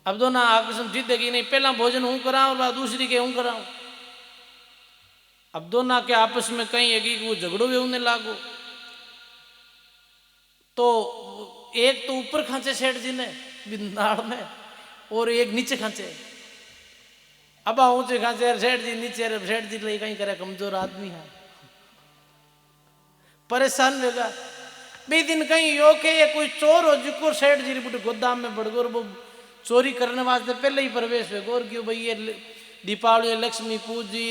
अब दोनों आकर्षण जीत देगी नहीं पहला भोजन हूं कराऊं और दूसरी के हूं कराऊं। अब दोनों के आपस में कहीं है कि वो झगड़ो भी होने लागो। तो एक तो ऊपर खांचे सेठ जी ने बिंदाड़ में और एक नीचे खांचे। अब ऊंचे खांचे सेठ जी नीचे सेठ जी ले कहीं करे कमजोर आदमी है परेशान होगा। बे दिन कहीं यो के ये कोई चोर हो जिको सेठ जी बुढ़े गोदाम में बढ़गोर वो चोरी करने वास्ते पहले ही प्रवेश हुए गोर क्यों भाई ये दीपावली लक्ष्मी पूजी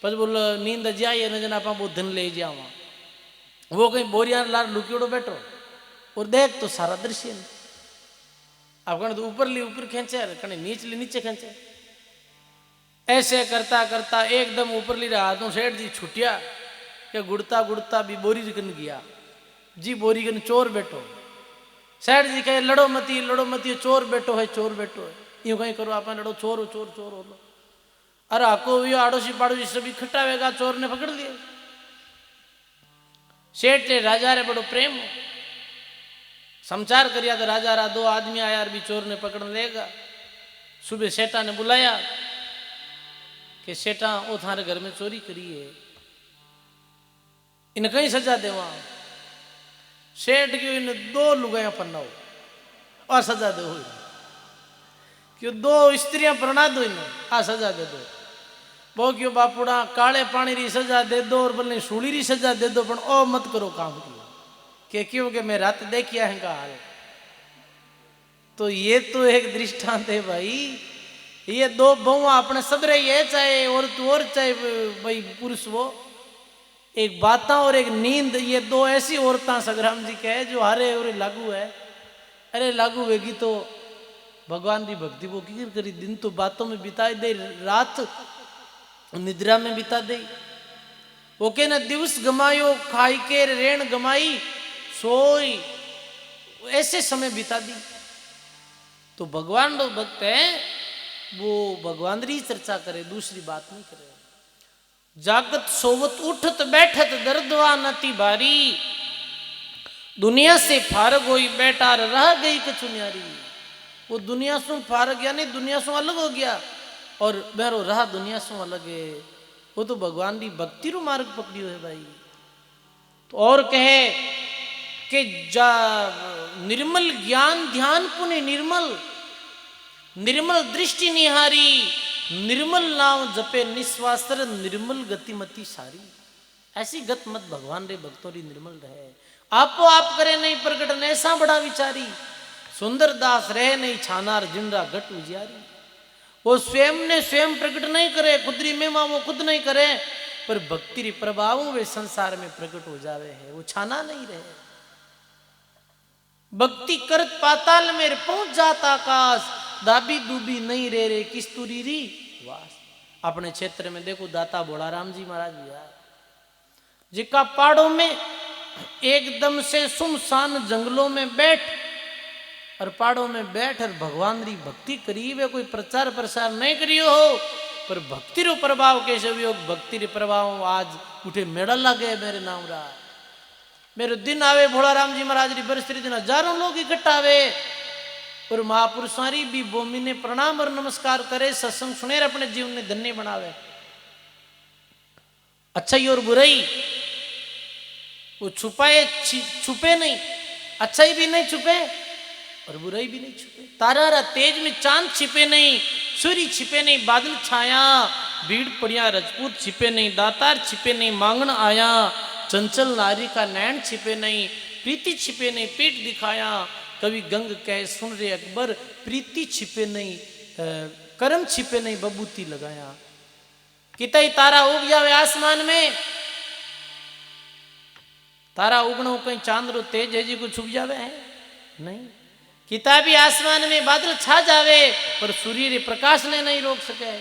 पर बोल नींद जाए न जना आप वो धन ले जावा वो कहीं बोरिया लार लुकियोड़ो बैठो और देख तो सारा दृश्य अब कहने तो ऊपर खींचे कहने नीचे नीचे खींचे। ऐसे करता करता एकदम ऊपर ली रहा हाथों सेठ जी छुटिया के गुड़ता गुड़ता भी बोरी कन गया जी बोरी कन चोर बैठो। सेठ जी कहे लड़ो मती चोर बैठो है यूं कहीं करो आप लड़ो चोर हो लो। अरे आको भी आड़ोसी पाड़ोसी सभी इकट्ठा होगा चोर ने पकड़ लिए। सेठ ने राजा रे बड़ो प्रेम समाचार करिया तो राजा रा दो आदमी आया भी चोर ने पकड़ लेगा। सुबह सेठा ने बुलाया कि सेठा ओ थारे घर में चोरी करी है इन कहीं सजा देवा। सेठ क्यों इन दो लुगाया पन्ना और सजा दो क्यों दो स्त्रियां प्रणा दो इन आ सजा दे दो वो क्यों बापुड़ा काले पानी री सजा दे दो और बोलने सूली री सजा दे दो पर ओ मत करो काम के क्यों के मैं रात देखिया है का हाल। तो ये तो एक दृष्टांत है भाई। ये दो बहुआ अपने सबरे ये चाहे औरत और चाहे भाई पुरुष वो एक बाता और एक नींद ये दो ऐसी औरतां संग्राम जी के जो हरे और लागू है। अरे लागू होगी तो भगवान की भक्ति वो की करी दिन तो बातों में बिता दे रात निद्रा में बिता दे वो के ना दिवस गमायो खाई के रेण गमाई सोई ऐसे समय बिता दी। तो भगवान लोग भक्त है वो भगवान री चर्चा करे दूसरी बात नहीं करे। जागत सोवत उठत बैठत दर्दवा नती भारी दुनिया से फारग होई बैठा रह गई कछु न्यारी। वो दुनिया से फारग गया नहीं दुनिया से अलग हो गया और बहरो रहा दुनिया से अलग है। वो तो भगवान की भक्ति रो मार्ग पकड़ियो है भाई। तो और कहे कि निर्मल ज्ञान ध्यान पुण्य निर्मल दृष्टि निहारी निर्मल नाम जपे निस्वासर निर्मल गतिमति सारी। ऐसी गत मत भगवान रे भक्तों री निर्मल रहे आपो आप करे नहीं प्रकट ऐसा बड़ा विचारी सुंदर दास रहे नहीं छानार जिंदा घट उजियारी। वो स्वयं ने स्वयं प्रकट नहीं करे खुदरी में वो खुद नहीं करे पर भक्ति री प्रभाव वे संसार में प्रकट हो जावे है वो छाना नहीं रहे। भक्ति करत पाताल में पहुंच जाता आकाश दाबी दूबी नहीं रे किस्तूरी री वास। अपने क्षेत्र में देखो दाता भोलाराम जी महाराज जिका पहाड़ों में एकदम से सुनसान जंगलों में बैठ और पहाड़ों में बैठ और भगवान री भक्ति करी वे कोई प्रचार प्रसार नहीं करियो हो पर भक्ति रो प्रभाव कैसे भी हो भक्ति रे प्रभाव आज उठे मेड़ा लगे मेरे नाम रा मेरे दिन आवे भोलाराम जी महाराज री बरसरी दिन हजारों लोग इकट्ठा आवे और महापुरुषारी भी भूमि ने प्रणाम और नमस्कार करे सत्संग सुने अपने जीवन ने धन्य बनावे। अच्छाई और बुराई वो छुपे नहीं अच्छाई भी नहीं छुपे और बुराई भी नहीं छुपे। तारा तेज में चांद छिपे नहीं सूर्य छिपे नहीं बादल छाया भीड़ पड़िया रजपूत छिपे नहीं दातार छिपे नहीं मांगन आया चंचल नारी का नैन छिपे नहीं प्रीति छिपे नहीं पेट दिखाया कवि गंग कह सुन रे अकबर प्रीति छिपे नहीं कर्म छिपे नहीं बबूती लगाया। कितई तारा उग जावे आसमान में तारा उगणो कहीं चांद रो तेज है जी को छुप जावे है नहीं। किताबी आसमान में बादल छा जावे पर सूर्य रे प्रकाश ने नहीं रोक सके।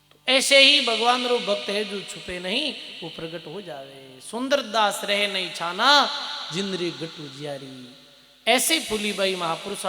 तो ऐसे ही भगवान रो भक्त है जो छुपे नहीं वो प्रकट हो जावे। सुंदर दास रहे नहीं छाना जिंदरी गटू जियारी। ऐसे फूली बाई महापुरुष